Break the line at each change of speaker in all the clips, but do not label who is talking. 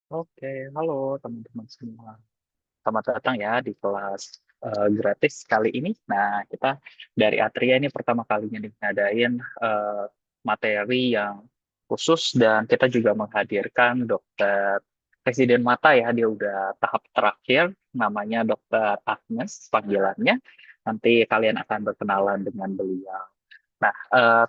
Oke, halo teman-teman semua. Selamat datang ya di kelas gratis kali ini. Nah, kita dari Atria ini pertama kalinya nih ngadain materi yang khusus dan kita juga menghadirkan dokter Presiden Mata ya. Dia udah tahap terakhir, namanya Dokter Agnes panggilannya. Nanti kalian akan berkenalan dengan beliau. Nah,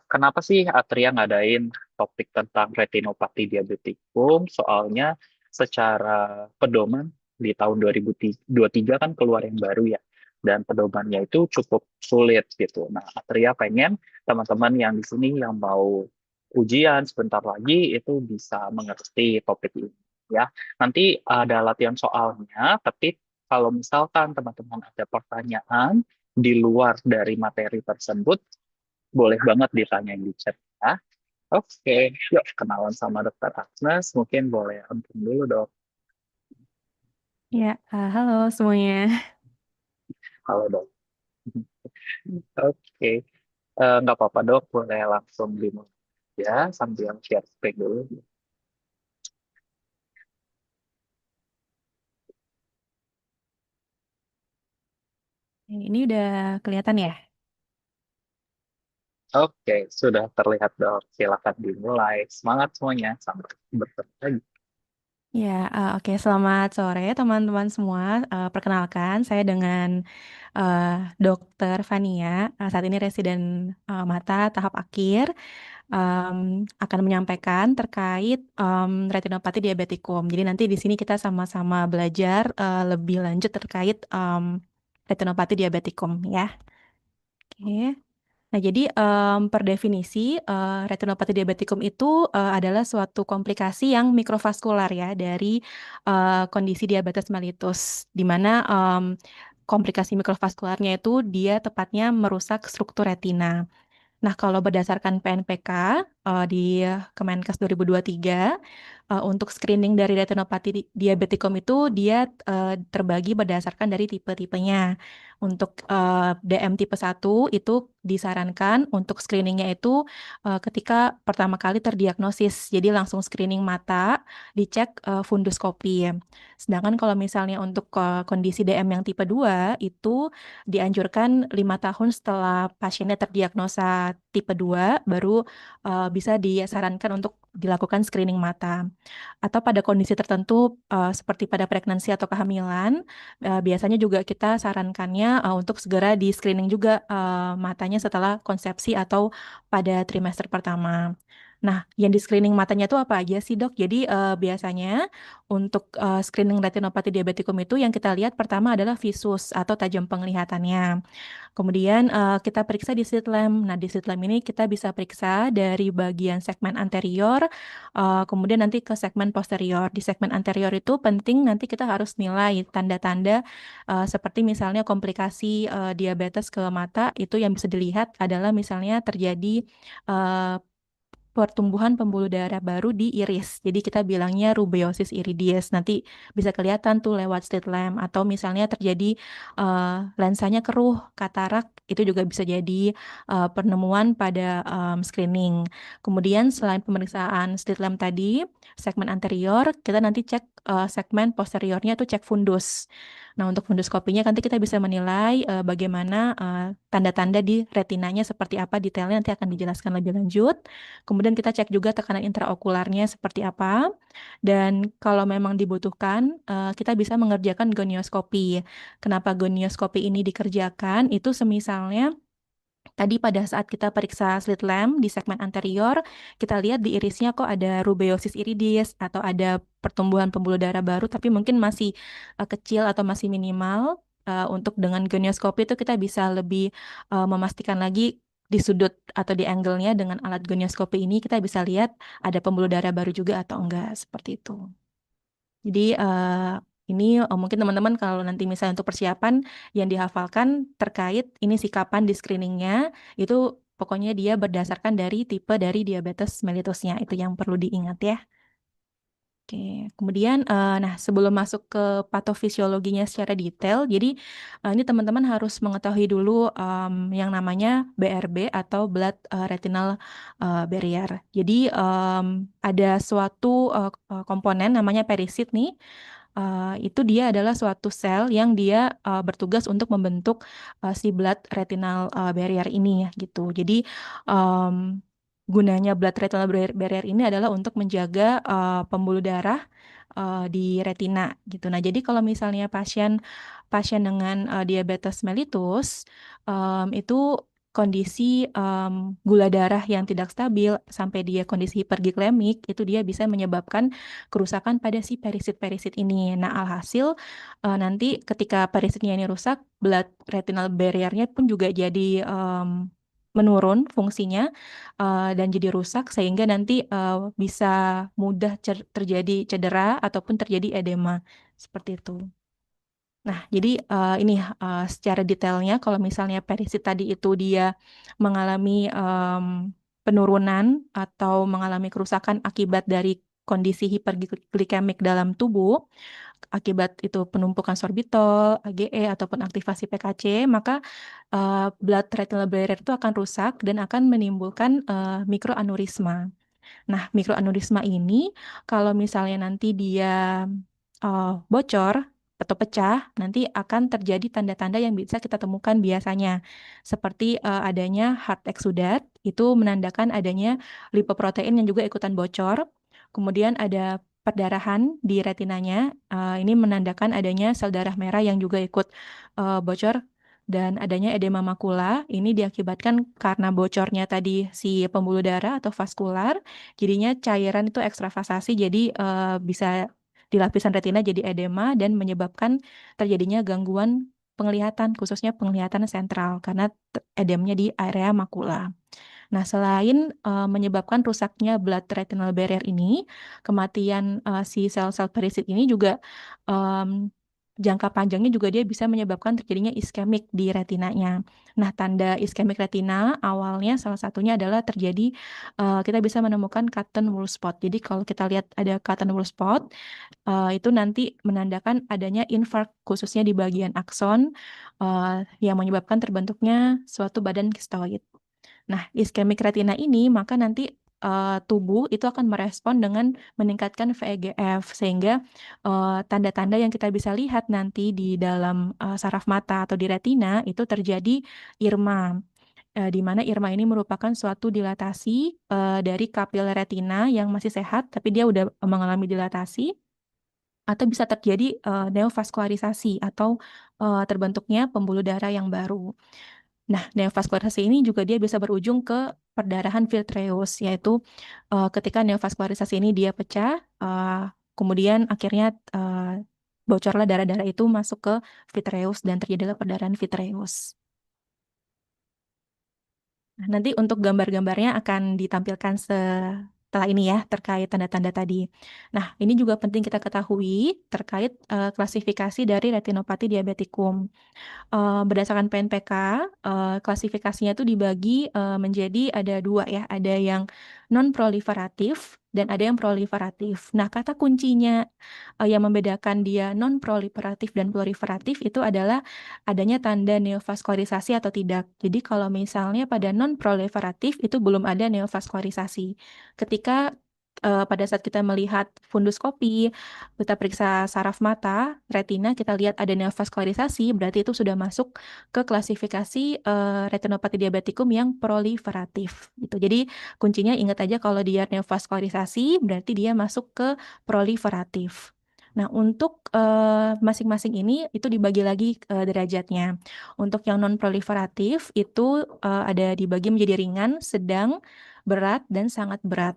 kenapa sih Atria ngadain topik tentang retinopati diabetikum? Soalnya secara pedoman di tahun 2023 kan keluar yang baru ya, dan pedomannya itu cukup sulit gitu. Nah, Atria pengen teman-teman yang di sini yang mau ujian sebentar lagi itu bisa mengerti topik ini ya. Nanti ada latihan soalnya, tapi kalau misalkan teman-teman ada pertanyaan di luar dari materi tersebut, boleh banget ditanyain di chat ya. Oke, yuk kenalan sama Dokter Agnes. Mungkin boleh ampun dulu dok.
Ya, halo semuanya.
Halo dok. Oke, nggak apa-apa dok, boleh langsung dimulai ya sambil share screen dulu.
Ini udah kelihatan ya?
Oke, sudah terlihat dok. Silakan dimulai. Semangat semuanya. Sampai bertemu lagi.
Ya, oke. Selamat sore teman-teman semua. Perkenalkan, saya dengan eh, Dokter Fania. Saat ini residen mata tahap akhir. em, akan menyampaikan terkait retinopati diabetikum. Jadi nanti di sini kita sama-sama belajar lebih lanjut terkait retinopati diabetikum ya. Oke. Nah, jadi per definisi retinopati diabetikum itu adalah suatu komplikasi yang mikrovaskular ya dari kondisi diabetes mellitus, di mana komplikasi mikrovaskularnya itu dia tepatnya merusak struktur retina. Nah, kalau berdasarkan PNPK di Kemenkes 2023, untuk screening dari retinopati diabetikum itu dia terbagi berdasarkan dari tipe-tipenya. Untuk DM tipe 1 itu disarankan untuk screeningnya itu ketika pertama kali terdiagnosis. Jadi langsung screening mata, dicek funduskopi. Sedangkan kalau misalnya untuk kondisi DM yang tipe 2 itu dianjurkan 5 tahun setelah pasiennya terdiagnosa tipe 2 baru bisa disarankan untuk dilakukan screening mata. Atau pada kondisi tertentu seperti pada pregnancy atau kehamilan, biasanya juga kita sarankannya untuk segera di screening juga matanya setelah konsepsi atau pada trimester pertama. Nah, yang di screening matanya itu apa aja sih, Dok? Jadi biasanya untuk screening retinopati diabetikum itu yang kita lihat pertama adalah visus atau tajam penglihatannya. Kemudian kita periksa di slit lamp. Nah, di slit lamp ini kita bisa periksa dari bagian segmen anterior, kemudian nanti ke segmen posterior. Di segmen anterior itu penting nanti kita harus nilai tanda-tanda seperti misalnya komplikasi diabetes ke mata itu yang bisa dilihat adalah misalnya terjadi eh, pertumbuhan pembuluh darah baru di iris. Jadi kita bilangnya rubeosis iridies. Nanti bisa kelihatan tuh lewat slit lamp atau misalnya terjadi lensanya keruh, katarak itu juga bisa jadi penemuan pada screening. Kemudian selain pemeriksaan slit lamp tadi, segmen anterior kita nanti cek segmen posteriornya tuh cek fundus. Nah, untuk funduskopinya nanti kita bisa menilai bagaimana tanda-tanda di retinanya seperti apa detailnya nanti akan dijelaskan lebih lanjut. Kemudian kita cek juga tekanan intraokularnya seperti apa. Dan kalau memang dibutuhkan, kita bisa mengerjakan gonioskopi. Kenapa gonioskopi ini dikerjakan? Itu semisalnya tadi pada saat kita periksa slit lamp di segmen anterior, kita lihat di irisnya kok ada rubeosis iridis atau ada pertumbuhan pembuluh darah baru, tapi mungkin masih kecil atau masih minimal. Untuk dengan gonioskopi itu kita bisa lebih memastikan lagi di sudut atau di angle-nya dengan alat gonioskopi ini kita bisa lihat ada pembuluh darah baru juga atau enggak seperti itu. Jadi ini mungkin teman-teman kalau nanti misalnya untuk persiapan yang dihafalkan terkait ini sih kapan di screeningnya itu pokoknya dia berdasarkan dari tipe dari diabetes mellitusnya itu yang perlu diingat ya. Oke, kemudian, nah sebelum masuk ke patofisiologinya secara detail, jadi ini teman-teman harus mengetahui dulu yang namanya BRB atau Blood Retinal Barrier. Jadi ada suatu komponen namanya perisit nih, itu dia adalah suatu sel yang dia bertugas untuk membentuk si blood retinal barrier ini ya gitu. Jadi em, gunanya blood retinal barrier ini adalah untuk menjaga pembuluh darah di retina gitu. Nah, jadi kalau misalnya pasien pasien dengan diabetes mellitus itu kondisi gula darah yang tidak stabil sampai dia kondisi hiperglikemik itu dia bisa menyebabkan kerusakan pada si perisit-perisit ini. Nah, alhasil nanti ketika perisitnya ini rusak, blood retinal barrier-nya pun juga jadi menurun fungsinya dan jadi rusak sehingga nanti bisa mudah terjadi cedera ataupun terjadi edema seperti itu. Nah, jadi ini secara detailnya kalau misalnya perisit tadi itu dia mengalami penurunan atau mengalami kerusakan akibat dari kondisi hiperglikemik dalam tubuh, akibat itu penumpukan sorbitol, AGE ataupun aktivasi PKC, maka blood retinal barrier itu akan rusak dan akan menimbulkan mikroaneurisma. Nah, mikroaneurisma ini kalau misalnya nanti dia bocor atau pecah, nanti akan terjadi tanda-tanda yang bisa kita temukan biasanya, seperti adanya hard exudat, itu menandakan adanya lipoprotein yang juga ikutan bocor. Kemudian ada perdarahan di retinanya, ini menandakan adanya sel darah merah yang juga ikut bocor. Dan adanya edema makula, ini diakibatkan karena bocornya tadi si pembuluh darah atau vaskular, jadinya cairan itu ekstravasasi, jadi bisa di lapisan retina jadi edema dan menyebabkan terjadinya gangguan penglihatan, khususnya penglihatan sentral karena edemnya di area makula. Nah, selain menyebabkan rusaknya blood retinal barrier ini, kematian si sel-sel perisit ini juga em, jangka panjangnya juga dia bisa menyebabkan terjadinya iskemik di retinanya. Nah, tanda iskemik retina awalnya salah satunya adalah terjadi kita bisa menemukan cotton wool spot. Jadi kalau kita lihat ada cotton wool spot, itu nanti menandakan adanya infark khususnya di bagian akson yang menyebabkan terbentuknya suatu badan kistoid. Nah, iskemik retina ini maka nanti tubuh itu akan merespon dengan meningkatkan VEGF sehingga tanda-tanda yang kita bisa lihat nanti di dalam saraf mata atau di retina itu terjadi irma. Di mana irma ini merupakan suatu dilatasi dari kapil retina yang masih sehat tapi dia udah mengalami dilatasi atau bisa terjadi neovaskularisasi atau terbentuknya pembuluh darah yang baru. Nah, neovaskularisasi ini juga dia bisa berujung ke perdarahan vitreous, yaitu ketika neovaskularisasi ini dia pecah, kemudian akhirnya bocorlah darah-darah itu masuk ke vitreous dan terjadilah perdarahan vitreous. Nah, nanti untuk gambar-gambarnya akan ditampilkan setelah ini ya, terkait tanda-tanda tadi. Nah, ini juga penting kita ketahui terkait klasifikasi dari retinopati diabetikum. Berdasarkan PNPK, klasifikasinya itu dibagi menjadi ada dua ya, ada yang non-proliferatif dan ada yang proliferatif. Nah, kata kuncinya yang membedakan dia non-proliferatif dan proliferatif itu adalah adanya tanda neovaskularisasi atau tidak. Jadi kalau misalnya pada non-proliferatif itu belum ada neovaskularisasi. Ketika pada saat kita melihat funduskopi, kita periksa saraf mata, retina, kita lihat ada neovaskularisasi, berarti itu sudah masuk ke klasifikasi retinopati diabetikum yang proliferatif. Gitu. Jadi kuncinya ingat aja kalau dia neovaskularisasi, berarti dia masuk ke proliferatif. Nah, untuk masing-masing ini itu dibagi lagi derajatnya. Untuk yang non-proliferatif itu ada dibagi menjadi ringan, sedang, berat, dan sangat berat.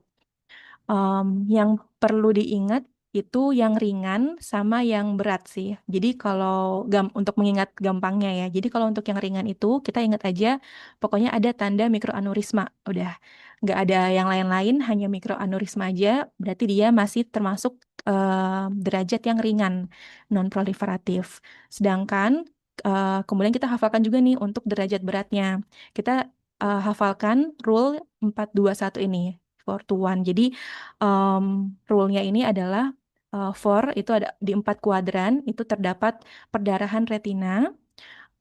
Yang perlu diingat itu yang ringan sama yang berat sih. Jadi kalau untuk mengingat gampangnya ya. Jadi kalau untuk yang ringan itu kita ingat aja pokoknya ada tanda mikroaneurisma. Udah nggak ada yang lain-lain, hanya mikroaneurisma aja. Berarti dia masih termasuk derajat yang ringan, non proliferatif. Sedangkan kemudian kita hafalkan juga nih untuk derajat beratnya. Kita hafalkan rule 421 ini. 4 to 1. Jadi rule-nya ini adalah four itu ada di 4 kuadran itu terdapat perdarahan retina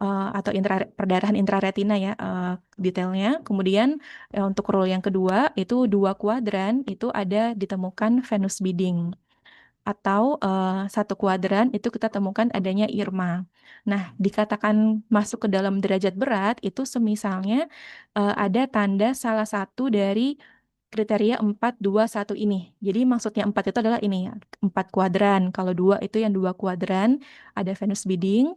atau perdarahan intraretina ya detailnya. Kemudian untuk rule yang kedua itu 2 kuadran itu ada ditemukan venous bleeding atau 1 kuadran itu kita temukan adanya IRMA. Nah, dikatakan masuk ke dalam derajat berat itu semisalnya ada tanda salah satu dari kriteria 4, 2, 1 ini. Jadi maksudnya 4 itu adalah ini, 4 kuadran. Kalau 2 itu yang 2 kuadran, ada venous bleeding.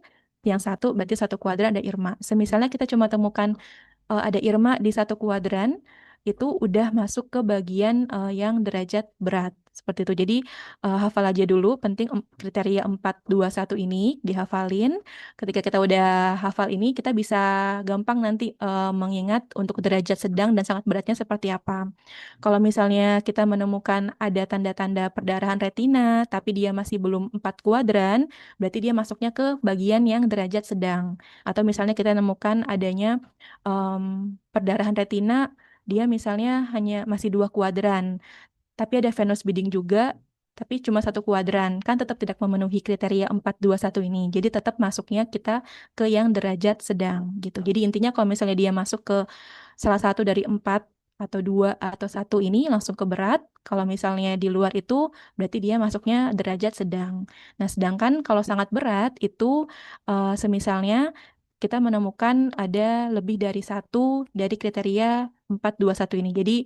Yang 1 berarti 1 kuadran ada IRMA. Semisalnya kita cuma temukan ada IRMA di 1 kuadran, itu udah masuk ke bagian yang derajat berat. Seperti itu. Jadi hafal aja dulu, penting kriteria 4, 2, 1 ini dihafalin. Ketika kita udah hafal ini, kita bisa gampang nanti mengingat untuk derajat sedang dan sangat beratnya seperti apa. Kalau misalnya kita menemukan ada tanda-tanda perdarahan retina, tapi dia masih belum 4 kuadran, berarti dia masuknya ke bagian yang derajat sedang. Atau misalnya kita menemukan adanya perdarahan retina, dia misalnya hanya masih 2 kuadran, tapi ada venous bleeding juga, tapi cuma 1 kuadran, kan tetap tidak memenuhi kriteria 4, 2, 1 ini. Jadi tetap masuknya kita ke yang derajat sedang gitu. Jadi intinya kalau misalnya dia masuk ke salah satu dari 4 atau 2 atau 1 ini langsung ke berat. Kalau misalnya di luar itu berarti dia masuknya derajat sedang. Nah, sedangkan kalau sangat berat itu semisalnya kita menemukan ada lebih dari 1 dari kriteria 4, 2, 1 ini. Jadi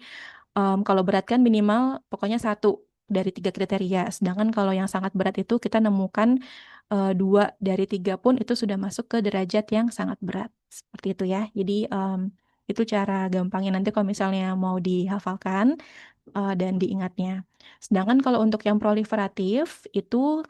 kalau berat kan minimal pokoknya 1 dari 3 kriteria. Sedangkan kalau yang sangat berat itu kita nemukan 2 dari 3 pun itu sudah masuk ke derajat yang sangat berat. Seperti itu ya. Jadi itu cara gampangnya nanti kalau misalnya mau dihafalkan dan diingatnya. Sedangkan kalau untuk yang proliferatif itu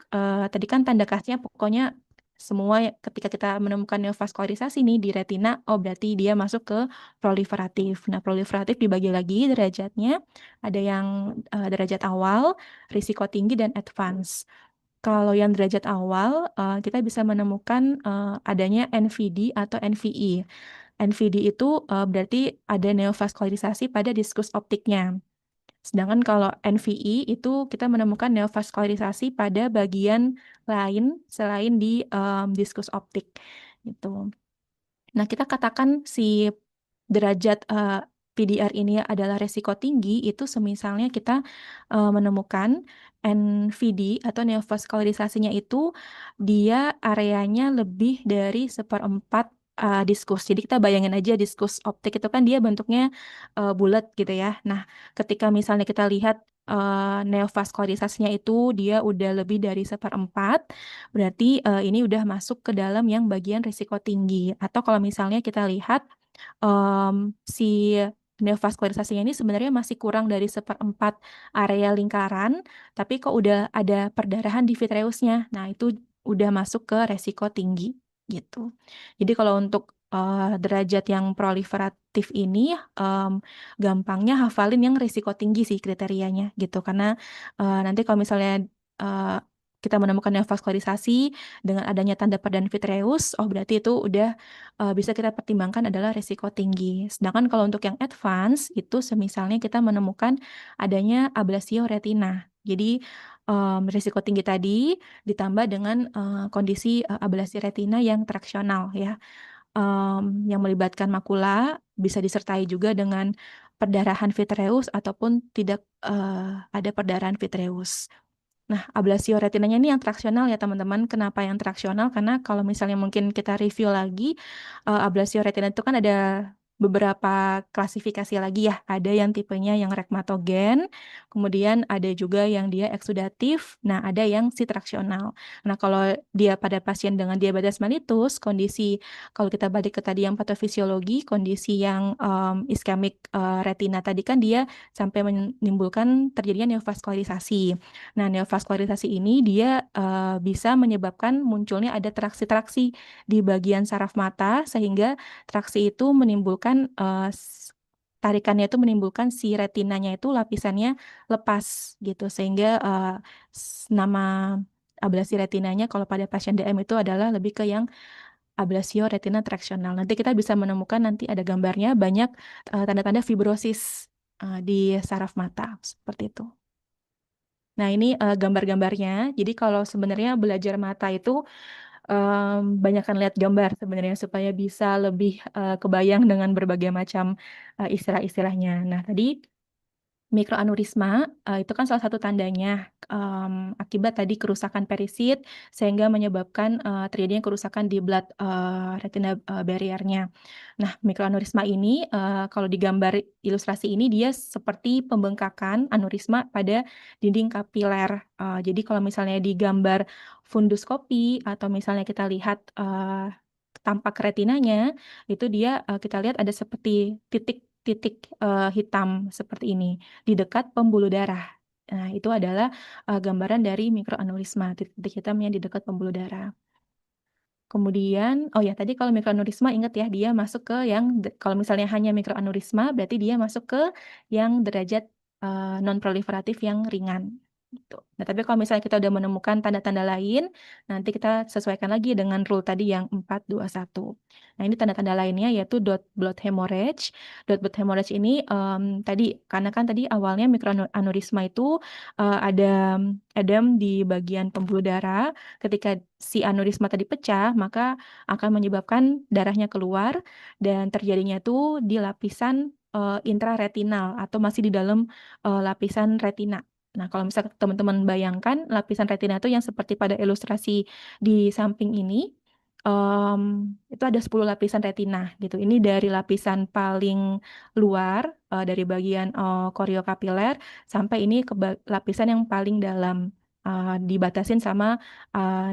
tadi kan tanda khasnya pokoknya semua ketika kita menemukan neovaskularisasi nih di retina, oh berarti dia masuk ke proliferatif. Nah, proliferatif dibagi lagi derajatnya, ada yang derajat awal, risiko tinggi, dan advance. Kalau yang derajat awal, kita bisa menemukan adanya NVD atau NVE. NVD itu berarti ada neovaskularisasi pada diskus optiknya. Sedangkan kalau NVE itu kita menemukan neovaskularisasi pada bagian lain selain di diskus optik gitu. Nah, kita katakan si derajat PDR ini adalah resiko tinggi, itu semisalnya kita menemukan NVD atau neovaskularisasinya itu dia areanya lebih dari 1/4 diskus. Jadi kita bayangin aja diskus optik itu kan dia bentuknya bulat gitu ya. Nah, ketika misalnya kita lihat neovaskularisasinya itu dia udah lebih dari 1/4, berarti ini udah masuk ke dalam yang bagian risiko tinggi. Atau kalau misalnya kita lihat si neovaskularisasinya ini sebenarnya masih kurang dari 1/4 area lingkaran, tapi kok udah ada perdarahan di vitreusnya. Nah, itu udah masuk ke resiko tinggi gitu. Jadi kalau untuk derajat yang proliferatif ini gampangnya hafalin yang risiko tinggi sih kriterianya gitu. Karena nanti kalau misalnya eh, kita menemukan neovaskularisasi dengan adanya tanda perdarahan vitreus, oh berarti itu udah bisa kita pertimbangkan adalah risiko tinggi. Sedangkan kalau untuk yang advance itu semisalnya kita menemukan adanya ablasio retina. Jadi risiko tinggi tadi ditambah dengan kondisi ablasi retina yang traksional ya, yang melibatkan makula, bisa disertai juga dengan perdarahan vitreus ataupun tidak ada perdarahan vitreus. Nah, ablasio retinanya ini yang traksional ya teman-teman. Kenapa yang traksional? Karena kalau misalnya mungkin kita review lagi, ablasio retina itu kan ada beberapa klasifikasi lagi ya. Ada yang tipenya yang rheumatogene, kemudian ada juga yang dia eksudatif, nah ada yang si traksional. Nah, kalau dia pada pasien dengan diabetes mellitus, kondisi kalau kita balik ke tadi yang patofisiologi, kondisi yang iskemik retina tadi kan dia sampai menimbulkan terjadinya neovaskularisasi. Nah, neovaskularisasi ini dia bisa menyebabkan munculnya ada traksi-traksi di bagian saraf mata sehingga traksi itu menimbulkan tarikannya itu menimbulkan si retinanya itu lapisannya lepas gitu sehingga nama ablasi retinanya kalau pada pasien DM itu adalah lebih ke yang ablasio retina traksional. Nanti kita bisa menemukan nanti ada gambarnya banyak tanda-tanda fibrosis di saraf mata seperti itu. Nah, ini gambar-gambarnya. Jadi kalau sebenarnya belajar mata itu banyakkan lihat gambar sebenarnya supaya bisa lebih kebayang dengan berbagai macam istilah-istilahnya. Nah, tadi mikroaneurisma itu kan salah satu tandanya akibat tadi kerusakan perisit sehingga menyebabkan terjadinya kerusakan di blood retina barriernya. Nah, mikroaneurisma ini kalau di gambar ilustrasi ini dia seperti pembengkakan aneurisma pada dinding kapiler. Jadi kalau misalnya di gambar funduskopi atau misalnya kita lihat tampak retinanya, itu dia kita lihat ada seperti titik-titik hitam seperti ini di dekat pembuluh darah. Nah, itu adalah gambaran dari mikroaneurisma, titik-titik hitamnya di dekat pembuluh darah. Kemudian, oh ya tadi kalau mikroaneurisma ingat ya dia masuk ke yang kalau misalnya hanya mikroaneurisma berarti dia masuk ke yang derajat non proliferatif yang ringan. Gitu. Nah, tapi kalau misalnya kita udah menemukan tanda-tanda lain, nanti kita sesuaikan lagi dengan rule tadi yang 421. Nah, ini tanda-tanda lainnya yaitu dot blood hemorrhage. Dot blood hemorrhage ini tadi karena kan tadi awalnya mikroaneurisma itu ada edem di bagian pembuluh darah. Ketika si aneurisma tadi pecah, maka akan menyebabkan darahnya keluar dan terjadinya itu di lapisan intraretinal atau masih di dalam lapisan retina. Nah, kalau misalnya teman-teman bayangkan lapisan retina itu yang seperti pada ilustrasi di samping ini, itu ada 10 lapisan retina gitu. Ini dari lapisan paling luar, dari bagian koriokapiler, sampai ini ke lapisan yang paling dalam, dibatasin sama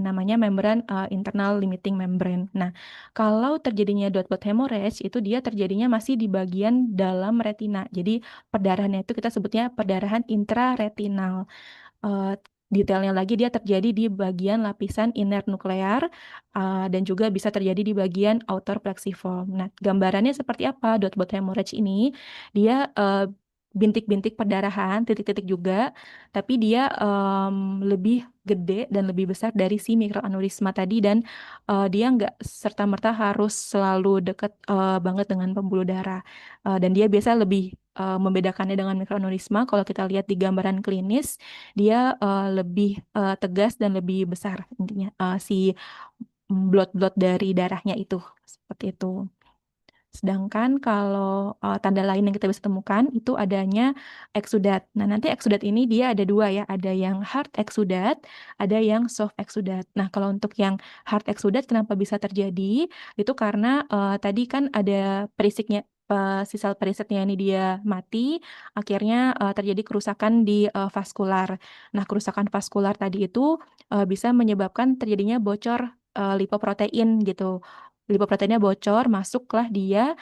namanya membran internal limiting membrane. Nah, kalau terjadinya dot blood hemorrhage, itu dia terjadinya masih di bagian dalam retina. Jadi perdarahannya itu kita sebutnya perdarahan intraretinal. Eh, Detailnya lagi dia terjadi di bagian lapisan inner nuklear dan juga bisa terjadi di bagian outer plexiform. Nah, gambarannya seperti apa? Dot blood hemorrhage ini dia bintik-bintik perdarahan, titik-titik juga, tapi dia lebih gede dan lebih besar dari si mikroaneurisma tadi dan dia nggak serta-merta harus selalu dekat banget dengan pembuluh darah. Dan dia biasa lebih membedakannya dengan mikroaneurisma. Kalau kita lihat di gambaran klinis, dia lebih tegas dan lebih besar intinya si blood-blood dari darahnya itu seperti itu. Sedangkan kalau tanda lain yang kita bisa temukan itu adanya eksudat. Nah, nanti eksudat ini dia ada dua ya, ada yang hard eksudat, ada yang soft eksudat. Nah, kalau untuk yang hard eksudat kenapa bisa terjadi? Itu karena tadi kan ada perisiknya si sel perisetnya ini dia mati, akhirnya terjadi kerusakan di vaskular. Nah, kerusakan vaskular tadi itu bisa menyebabkan terjadinya bocor lipoprotein gitu. Lipoproteinnya bocor, masuklah dia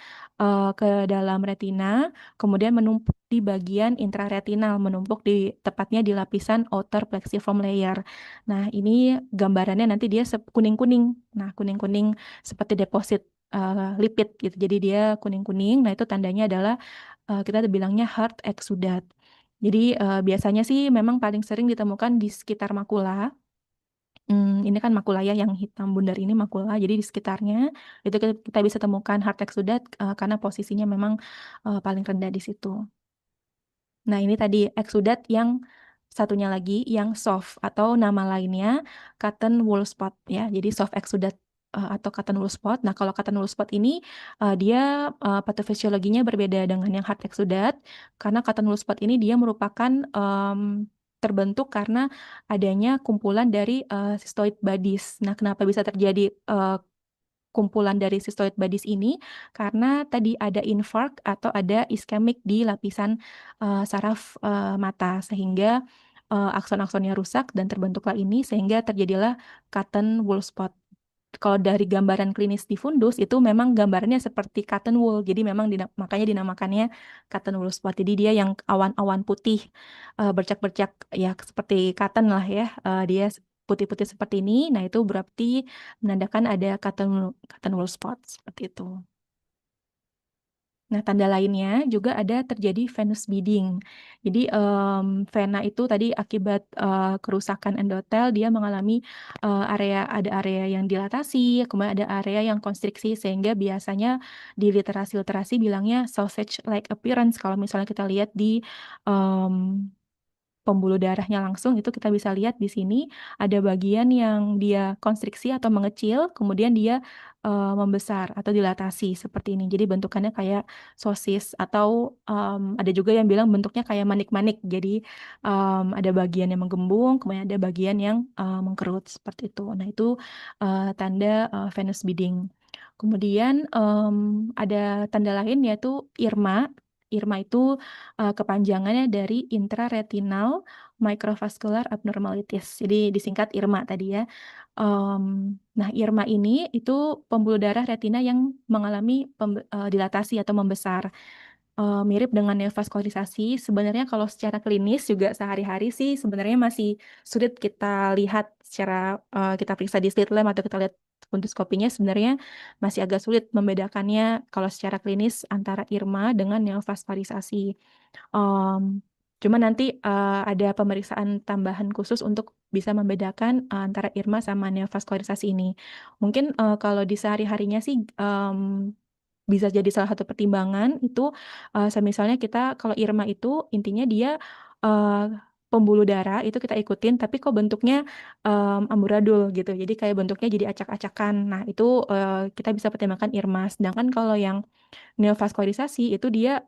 ke dalam retina, kemudian menumpuk di bagian intraretinal, menumpuk di tepatnya di lapisan outer plexiform layer. Nah, ini gambarannya nanti dia kuning-kuning. Nah, kuning-kuning seperti deposit lipid gitu. Jadi dia kuning-kuning. Nah, itu tandanya adalah kita bilangnya hard exudat. Jadi biasanya sih memang paling sering ditemukan di sekitar makula. Ini kan makula ya yang hitam bundar ini makula. Jadi di sekitarnya itu kita bisa temukan hard exudat karena posisinya memang paling rendah di situ. Nah, ini tadi exudat yang satunya lagi yang soft atau nama lainnya cotton wool spot ya. Jadi soft exudat atau cotton wool spot. Nah, kalau cotton wool spot ini dia patofisiologinya berbeda dengan yang hard exudat karena cotton wool spot ini dia merupakan terbentuk karena adanya kumpulan dari cystoid bodies. Nah, kenapa bisa terjadi kumpulan dari cystoid bodies ini? Karena tadi ada infark atau ada iskemik di lapisan saraf mata sehingga akson-aksonnya rusak dan terbentuklah ini sehingga terjadilah cotton wool spot. Kalau dari gambaran klinis di fundus itu memang gambarnya seperti cotton wool, jadi memang makanya dinamakannya cotton wool spot. Jadi dia yang awan-awan putih bercak-bercak ya seperti cotton lah ya, dia putih-putih seperti ini. Nah itu berarti menandakan ada cotton wool spot seperti itu. Nah, tanda lainnya juga ada terjadi venous bleeding. Jadi, vena itu tadi akibat kerusakan endotel, dia mengalami ada area yang dilatasi, kemudian ada area yang konstriksi, sehingga biasanya di literasi-literasi bilangnya sausage-like appearance. Kalau misalnya kita lihat di um, pembuluh darahnya langsung, itu kita bisa lihat di sini ada bagian yang dia konstriksi atau mengecil, kemudian dia membesar atau dilatasi seperti ini. Jadi bentukannya kayak sosis atau ada juga yang bilang bentuknya kayak manik-manik. Jadi ada bagian yang menggembung, kemudian ada bagian yang mengkerut seperti itu. Nah itu tanda venous bleeding. Kemudian ada tanda lain yaitu IRMA. IRMA itu kepanjangannya dari intraretinal microvascular abnormalities. Jadi disingkat IRMA tadi ya. Nah, IRMA ini itu pembuluh darah retina yang mengalami dilatasi atau membesar. Mirip dengan neovaskularisasi. Sebenarnya kalau secara klinis juga sehari-hari sih sebenarnya masih sulit kita lihat secara kita periksa di slit lamp atau kita lihat funduscopinya sebenarnya masih agak sulit membedakannya kalau secara klinis antara IRMA dengan neovaskularisasi. Um, Cuma nanti ada pemeriksaan tambahan khusus untuk bisa membedakan antara IRMA sama neovaskularisasi ini. Mungkin kalau di sehari-harinya sih bisa jadi salah satu pertimbangan itu misalnya kita kalau IRMA itu intinya dia eh, pembuluh darah itu kita ikutin tapi kok bentuknya amburadul gitu. Jadi kayak bentuknya jadi acak-acakan. Nah, itu kita bisa pertimbangkan IRMA. Sedangkan kalau yang neovaskularisasi itu dia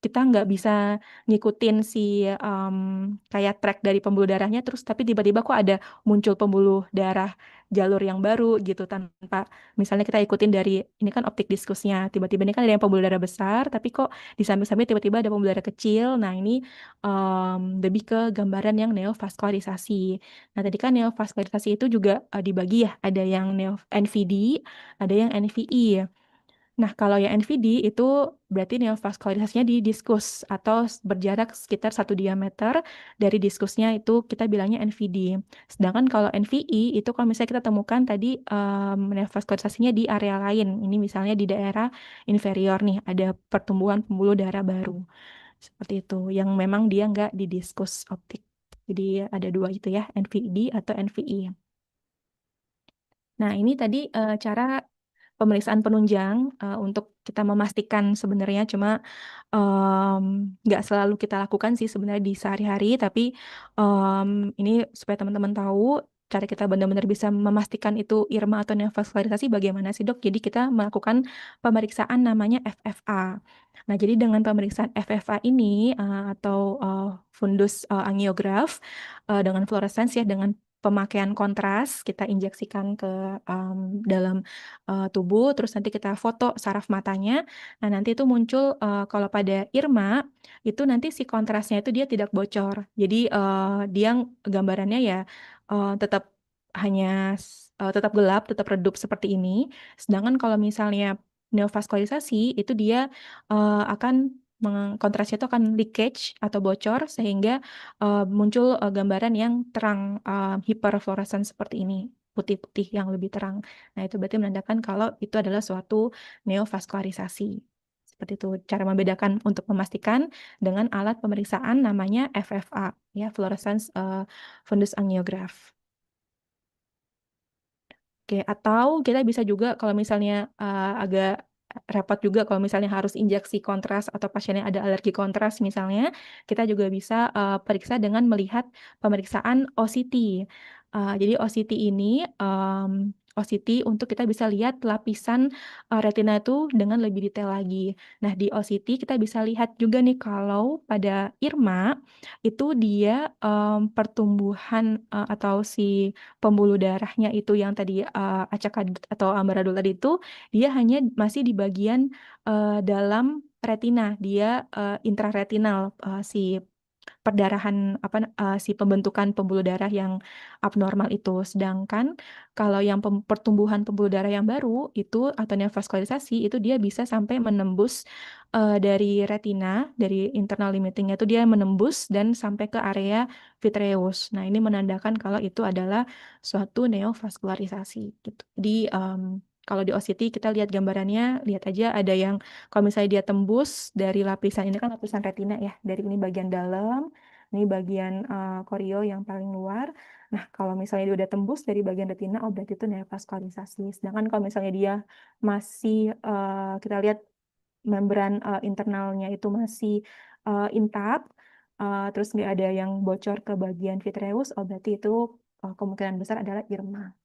kita nggak bisa ngikutin si kayak track dari pembuluh darahnya terus tapi tiba-tiba kok ada muncul pembuluh darah jalur yang baru gitu tanpa misalnya kita ikutin dari ini kan optik diskusnya tiba-tiba ini kan ada yang pembuluh darah besar tapi kok di samping-samping tiba-tiba ada pembuluh darah kecil. Nah ini lebih ke gambaran yang neovaskularisasi. Nah tadi kan neovaskularisasi itu juga dibagi ya ada yang NVD ada yang NVI. Nah, kalau yang NVD itu berarti neovaskularisasinya di diskus atau berjarak sekitar 1 diameter dari diskusnya itu kita bilangnya NVD. Sedangkan kalau NVI itu kalau misalnya kita temukan tadi neovaskularisasinya di area lain. Ini misalnya di daerah inferior nih ada pertumbuhan pembuluh darah baru. Seperti itu. Yang memang dia nggak di diskus optik. Jadi ada dua itu ya, NVD atau NVI. Nah, ini tadi cara pemeriksaan penunjang untuk kita memastikan sebenarnya cuma nggak selalu kita lakukan sih sebenarnya di sehari-hari, tapi em, ini supaya teman-teman tahu cara kita benar-benar bisa memastikan itu IRMA atau neovaskularisasi bagaimana sih dok. Jadi kita melakukan pemeriksaan namanya FFA. Nah, jadi dengan pemeriksaan FFA ini atau fundus angiograf dengan fluorescence ya dengan pemakaian kontras kita injeksikan ke dalam tubuh, terus nanti kita foto saraf matanya. Nah, nanti itu muncul kalau pada IRMA itu nanti si kontrasnya itu dia tidak bocor. Jadi dia gambarannya ya tetap hanya tetap gelap, tetap redup seperti ini. Sedangkan kalau misalnya neovaskularisasi itu dia akan kontrasnya itu akan leakage atau bocor sehingga muncul gambaran yang terang hiperfluoresan seperti ini putih-putih yang lebih terang. Nah, itu berarti menandakan kalau itu adalah suatu neovaskularisasi. Seperti itu cara membedakan untuk memastikan dengan alat pemeriksaan namanya FFA, ya, fluorescence fundus angiograph. Oke, atau kita bisa juga kalau misalnya agak repot juga kalau misalnya harus injeksi kontras atau pasiennya ada alergi kontras misalnya, kita juga bisa periksa dengan melihat pemeriksaan OCT. Jadi OCT ini OCT untuk kita bisa lihat lapisan retina itu dengan lebih detail lagi. Nah, di OCT kita bisa lihat juga nih kalau pada IRMA itu dia pertumbuhan atau si pembuluh darahnya itu yang tadi acak atau ambaradul tadi itu dia hanya masih di bagian dalam retina, dia intraretinal si perdarahan apa si pembentukan pembuluh darah yang abnormal itu. Sedangkan kalau yang pertumbuhan pembuluh darah yang baru itu atau neovaskularisasi itu dia bisa sampai menembus dari retina, dari internal limitingnya itu dia menembus dan sampai ke area vitreous. Nah, ini menandakan kalau itu adalah suatu neovaskularisasi gitu. Jadi kalau di OCT kita lihat gambarannya, lihat aja ada yang kalau misalnya dia tembus dari lapisan ini kan lapisan retina ya, dari ini bagian dalam, ini bagian koreo yang paling luar. Nah, kalau misalnya dia udah tembus dari bagian retina, oh berarti itu neovaskularisasi. Sedangkan kalau misalnya dia masih kita lihat membran internalnya itu masih intak, terus nggak ada yang bocor ke bagian vitreous, oh berarti itu kemungkinan besar adalah IRMA.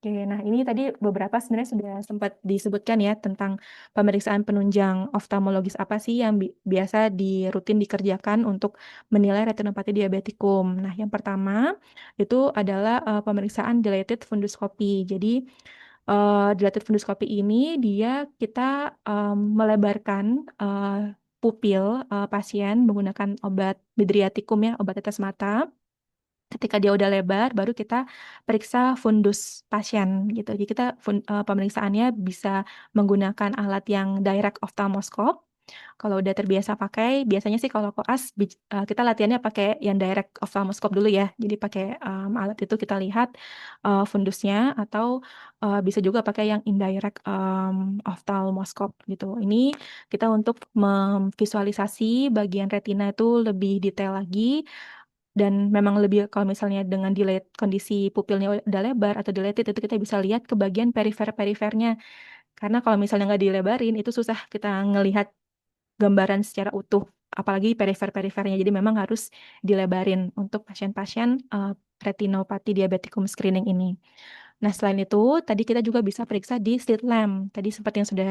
Oke, nah ini tadi beberapa sebenarnya sudah sempat disebutkan ya tentang pemeriksaan penunjang oftalmologis apa sih yang biasa rutin dikerjakan untuk menilai retinopati diabetikum. Nah, yang pertama itu adalah pemeriksaan dilated funduscopy. Jadi dilated funduscopy ini kita melebarkan pupil pasien menggunakan obat midriatikum ya, obat tetes mata. Ketika dia udah lebar, baru kita periksa fundus pasien gitu. Jadi kita pemeriksaannya bisa menggunakan alat yang direct ophthalmoscope. Kalau udah terbiasa pakai, biasanya sih kalau koas kita latihannya pakai yang direct ophthalmoscope dulu ya. Jadi pakai alat itu kita lihat fundusnya, atau bisa juga pakai yang indirect ophthalmoscope gitu. Ini kita untuk memvisualisasi bagian retina itu lebih detail lagi, dan memang lebih kalau misalnya dengan delete kondisi pupilnya udah lebar atau dilated, itu kita bisa lihat ke bagian perifernya. Karena kalau misalnya nggak dilebarin itu susah kita ngelihat gambaran secara utuh, apalagi perifernya. Jadi memang harus dilebarin untuk pasien-pasien retinopati diabetikum screening ini. Nah, selain itu, tadi kita juga bisa periksa di slit lamp. Tadi seperti yang sudah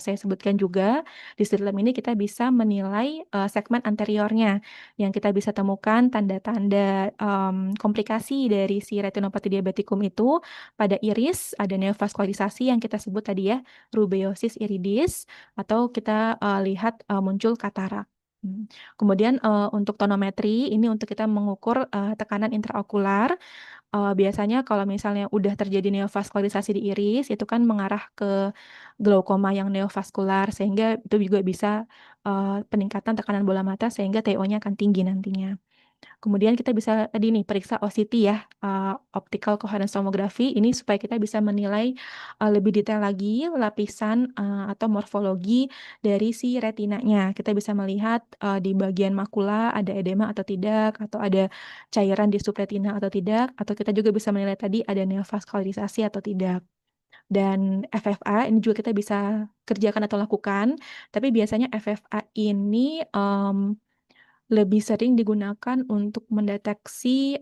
saya sebutkan juga, di slit lamp ini kita bisa menilai segmen anteriornya, yang kita bisa temukan tanda-tanda komplikasi dari si retinopati diabetikum itu pada iris, ada neovaskularisasi yang kita sebut tadi ya, rubeosis iridis, atau kita lihat muncul katarak. Kemudian untuk tonometri, ini untuk kita mengukur tekanan intraokular. Biasanya kalau misalnya udah terjadi neovaskularisasi di iris, itu kan mengarah ke glaukoma yang neovaskular, sehingga itu juga bisa peningkatan tekanan bola mata, sehingga TO-nya akan tinggi nantinya. Kemudian kita bisa tadi nih periksa OCT ya, optical coherence tomography, ini supaya kita bisa menilai lebih detail lagi lapisan atau morfologi dari si retinanya. Kita bisa melihat di bagian makula ada edema atau tidak, atau ada cairan di subretina atau tidak, atau kita juga bisa menilai tadi ada neovaskularisasi atau tidak. Dan FFA ini juga kita bisa kerjakan atau lakukan, tapi biasanya FFA ini lebih sering digunakan untuk mendeteksi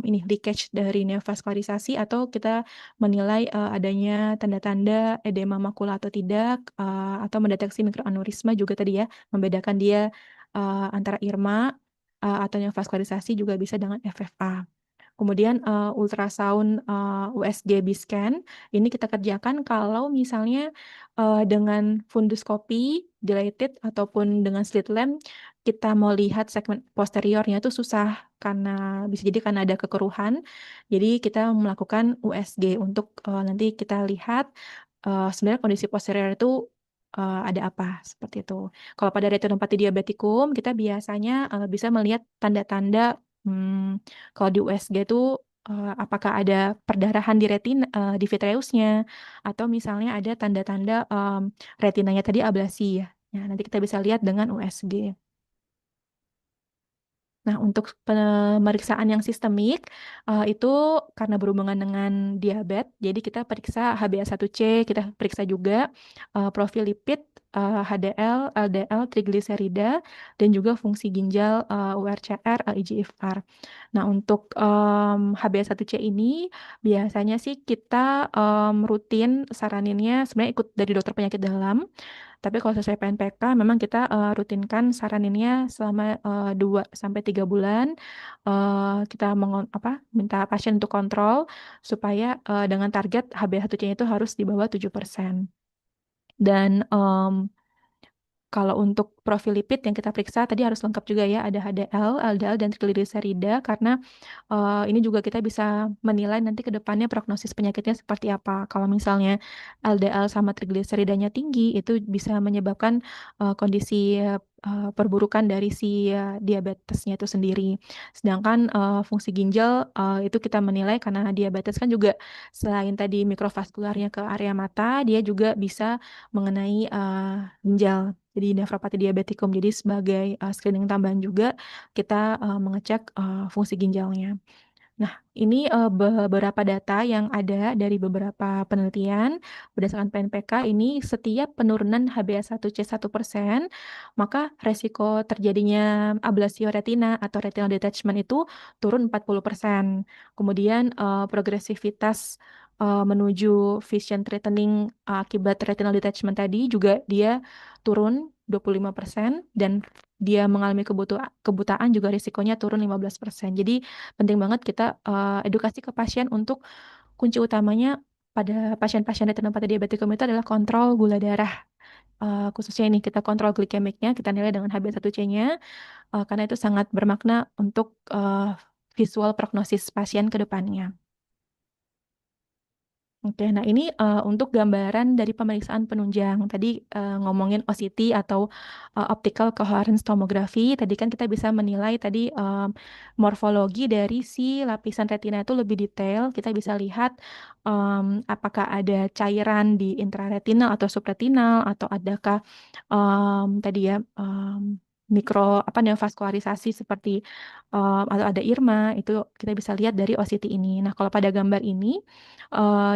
ini leakage dari neovaskularisasi, atau kita menilai adanya tanda-tanda edema makula atau tidak, atau mendeteksi mikroaneurisma juga tadi ya, membedakan dia antara IRMA atau neovaskularisasi juga bisa dengan FFA. Kemudian ultrasound USG B-scan ini kita kerjakan kalau misalnya dengan funduscopy dilated ataupun dengan slit lamp kita mau lihat segmen posteriornya itu susah, karena bisa jadi karena ada kekeruhan. Jadi kita melakukan USG untuk nanti kita lihat sebenarnya kondisi posterior itu ada apa seperti itu. Kalau pada retinopati diabetikum kita biasanya bisa melihat tanda-tanda kalau di USG itu apakah ada perdarahan di retina, di vitreusnya, atau misalnya ada tanda-tanda retinanya tadi ablasi ya. Nah, nanti kita bisa lihat dengan USG. Nah, untuk pemeriksaan yang sistemik itu karena berhubungan dengan diabetes, jadi kita periksa HbA1c, kita periksa juga profil lipid, HDL, LDL, trigliserida, dan juga fungsi ginjal, URCR, eGFR. Nah, untuk HbA1c ini biasanya sih kita rutin saraninnya sebenarnya ikut dari dokter penyakit dalam. Tapi kalau sesuai PNPK, memang kita rutinkan saraninnya selama 2 sampai 3 bulan. Kita minta pasien untuk kontrol supaya dengan target HbA1c itu harus di bawah 7%. Dan kalau untuk profil lipid yang kita periksa tadi harus lengkap juga ya, ada HDL, LDL, dan trigliserida, karena ini juga kita bisa menilai nanti ke depannya prognosis penyakitnya seperti apa. Kalau misalnya LDL sama trigliseridanya tinggi, itu bisa menyebabkan kondisi perburukan dari si diabetesnya itu sendiri. Sedangkan fungsi ginjal itu kita menilai karena diabetes kan juga selain tadi mikrovaskularnya ke area mata, dia juga bisa mengenai ginjal. Jadi nefropati diabetikum. Jadi sebagai screening tambahan juga kita mengecek fungsi ginjalnya. Nah, ini beberapa data yang ada dari beberapa penelitian berdasarkan PNPK ini setiap penurunan HbA1c 1%, maka resiko terjadinya ablasio retina atau retinal detachment itu turun 40%. Kemudian progresivitas menuju vision threatening akibat retinal detachment tadi juga dia turun 25% dan dia mengalami kebutaan juga risikonya turun 15%. Jadi penting banget kita edukasi ke pasien untuk kunci utamanya pada pasien-pasien retinopati diabetikum itu adalah kontrol gula darah. Khususnya ini kita kontrol glikemiknya, kita nilai dengan HbA1c-nya, karena itu sangat bermakna untuk visual prognosis pasien ke depannya. Oke, nah ini untuk gambaran dari pemeriksaan penunjang. Tadi ngomongin OCT atau optical coherence tomography. Tadi kan kita bisa menilai tadi morfologi dari si lapisan retina itu lebih detail. Kita bisa lihat apakah ada cairan di intraretinal atau subretinal atau adakah tadi ya mikro apa neovaskularisasi seperti atau ada IRMA itu kita bisa lihat dari OCT ini. Nah, kalau pada gambar ini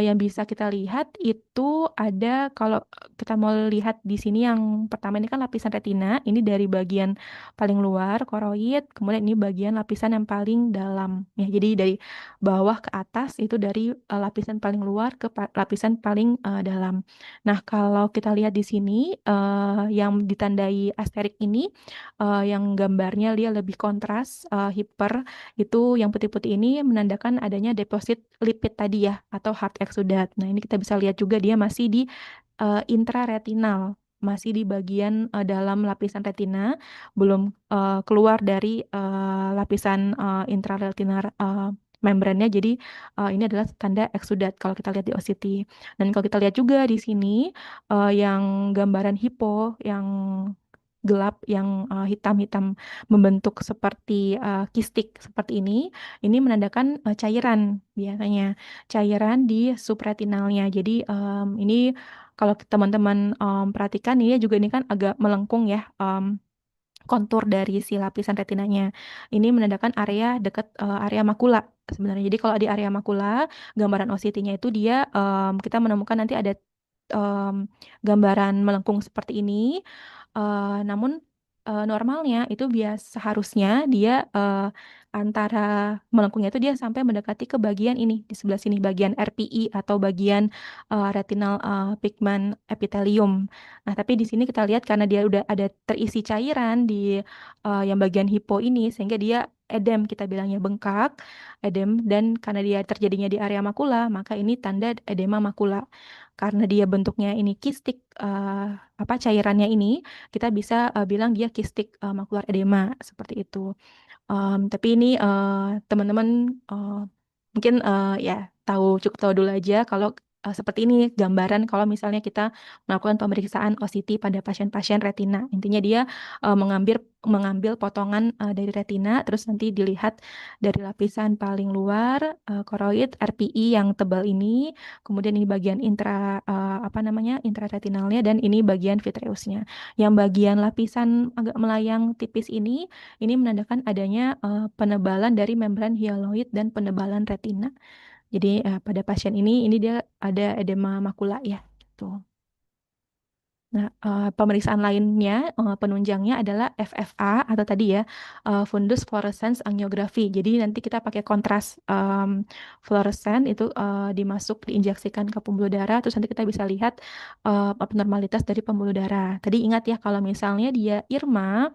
yang bisa kita lihat itu ada kalau kita mau lihat di sini yang pertama ini kan lapisan retina, ini dari bagian paling luar koroid, kemudian ini bagian lapisan yang paling dalam. Ya, jadi dari bawah ke atas itu dari lapisan paling luar ke lapisan paling dalam. Nah, kalau kita lihat di sini yang ditandai asterik ini yang gambarnya dia lebih kontras, hiper itu yang putih-putih ini menandakan adanya deposit lipid tadi ya atau hard exudat. Nah, ini kita bisa lihat juga dia masih di intraretinal, masih di bagian dalam lapisan retina, belum keluar dari lapisan intraretinal membrannya. Jadi ini adalah tanda exudat kalau kita lihat di OCT. Dan kalau kita lihat juga di sini yang gambaran hipo yang gelap yang hitam-hitam membentuk seperti kistik seperti ini menandakan cairan biasanya cairan di subretinalnya. Jadi ini kalau teman-teman perhatikan ini kan agak melengkung ya kontur dari si lapisan retinanya. Ini menandakan area dekat area makula sebenarnya. Jadi kalau di area makula gambaran OCT-nya itu dia kita menemukan nanti ada gambaran melengkung seperti ini. Namun normalnya itu seharusnya dia antara melengkungnya itu dia sampai mendekati ke bagian ini di sebelah sini bagian RPE atau bagian retinal pigment epithelium. Nah, tapi di sini kita lihat karena dia udah ada terisi cairan di yang bagian hipo ini sehingga dia edem kita bilangnya bengkak, edem dan karena dia terjadinya di area makula, maka ini tanda edema makula. Karena dia bentuknya ini kistik apa cairannya ini kita bisa bilang dia kistik makular edema seperti itu. Tapi ini teman-teman mungkin ya cukup tahu dulu aja kalau seperti ini gambaran kalau misalnya kita melakukan pemeriksaan OCT pada pasien-pasien retina. Intinya dia mengambil potongan dari retina terus nanti dilihat dari lapisan paling luar koroid RPE yang tebal ini, kemudian ini bagian apa namanya intraretinalnya dan ini bagian vitreusnya. Yang bagian lapisan agak melayang tipis ini menandakan adanya penebalan dari membran hialoid dan penebalan retina. Jadi pada pasien ini dia ada edema makula ya, gitu. Nah, pemeriksaan lainnya, penunjangnya adalah FFA atau tadi ya, fundus fluorescence angiography. Jadi nanti kita pakai kontras fluoresen itu diinjeksikan ke pembuluh darah, terus nanti kita bisa lihat abnormalitas dari pembuluh darah. Tadi ingat ya kalau misalnya dia IRMA,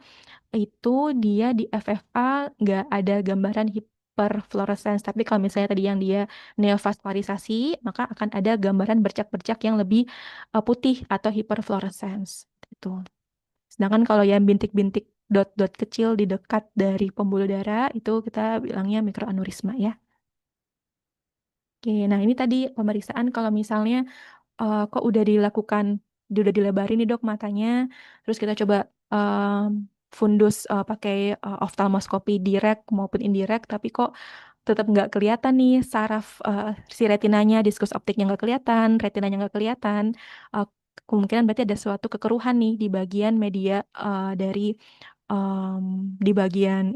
itu dia di FFA nggak ada gambaran hiperfluorescence. Tapi kalau misalnya tadi yang dia neovaskularisasi, maka akan ada gambaran bercak-bercak yang lebih putih atau hiperfluorescence. Itu. Sedangkan kalau yang bintik-bintik dot-dot kecil di dekat dari pembuluh darah, itu kita bilangnya mikroaneurisma ya. Oke, nah ini tadi pemeriksaan kalau misalnya kok udah dilakukan, udah dilebarin nih dok matanya, terus kita coba fundus pakai oftalmoskopi direct maupun indirect, tapi kok tetap nggak kelihatan nih saraf si retinanya, diskus optiknya nggak kelihatan, retinanya nggak kelihatan, kemungkinan berarti ada suatu kekeruhan nih di bagian media dari di bagian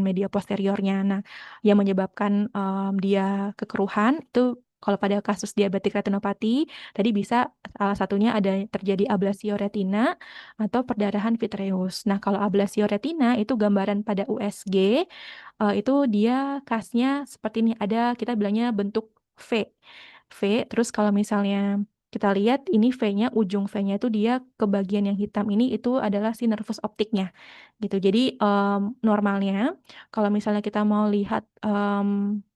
media posteriornya. Nah, yang menyebabkan dia kekeruhan itu kalau pada kasus diabetik retinopati tadi bisa salah satunya ada terjadi ablasio retina atau perdarahan vitreus. Nah, kalau ablasio retina itu gambaran pada USG itu dia kasnya seperti ini, ada kita bilangnya bentuk V. V, terus kalau misalnya kita lihat ini V-nya, ujung V-nya itu dia ke bagian yang hitam ini itu adalah si nervus optiknya gitu. Jadi normalnya kalau misalnya kita mau lihat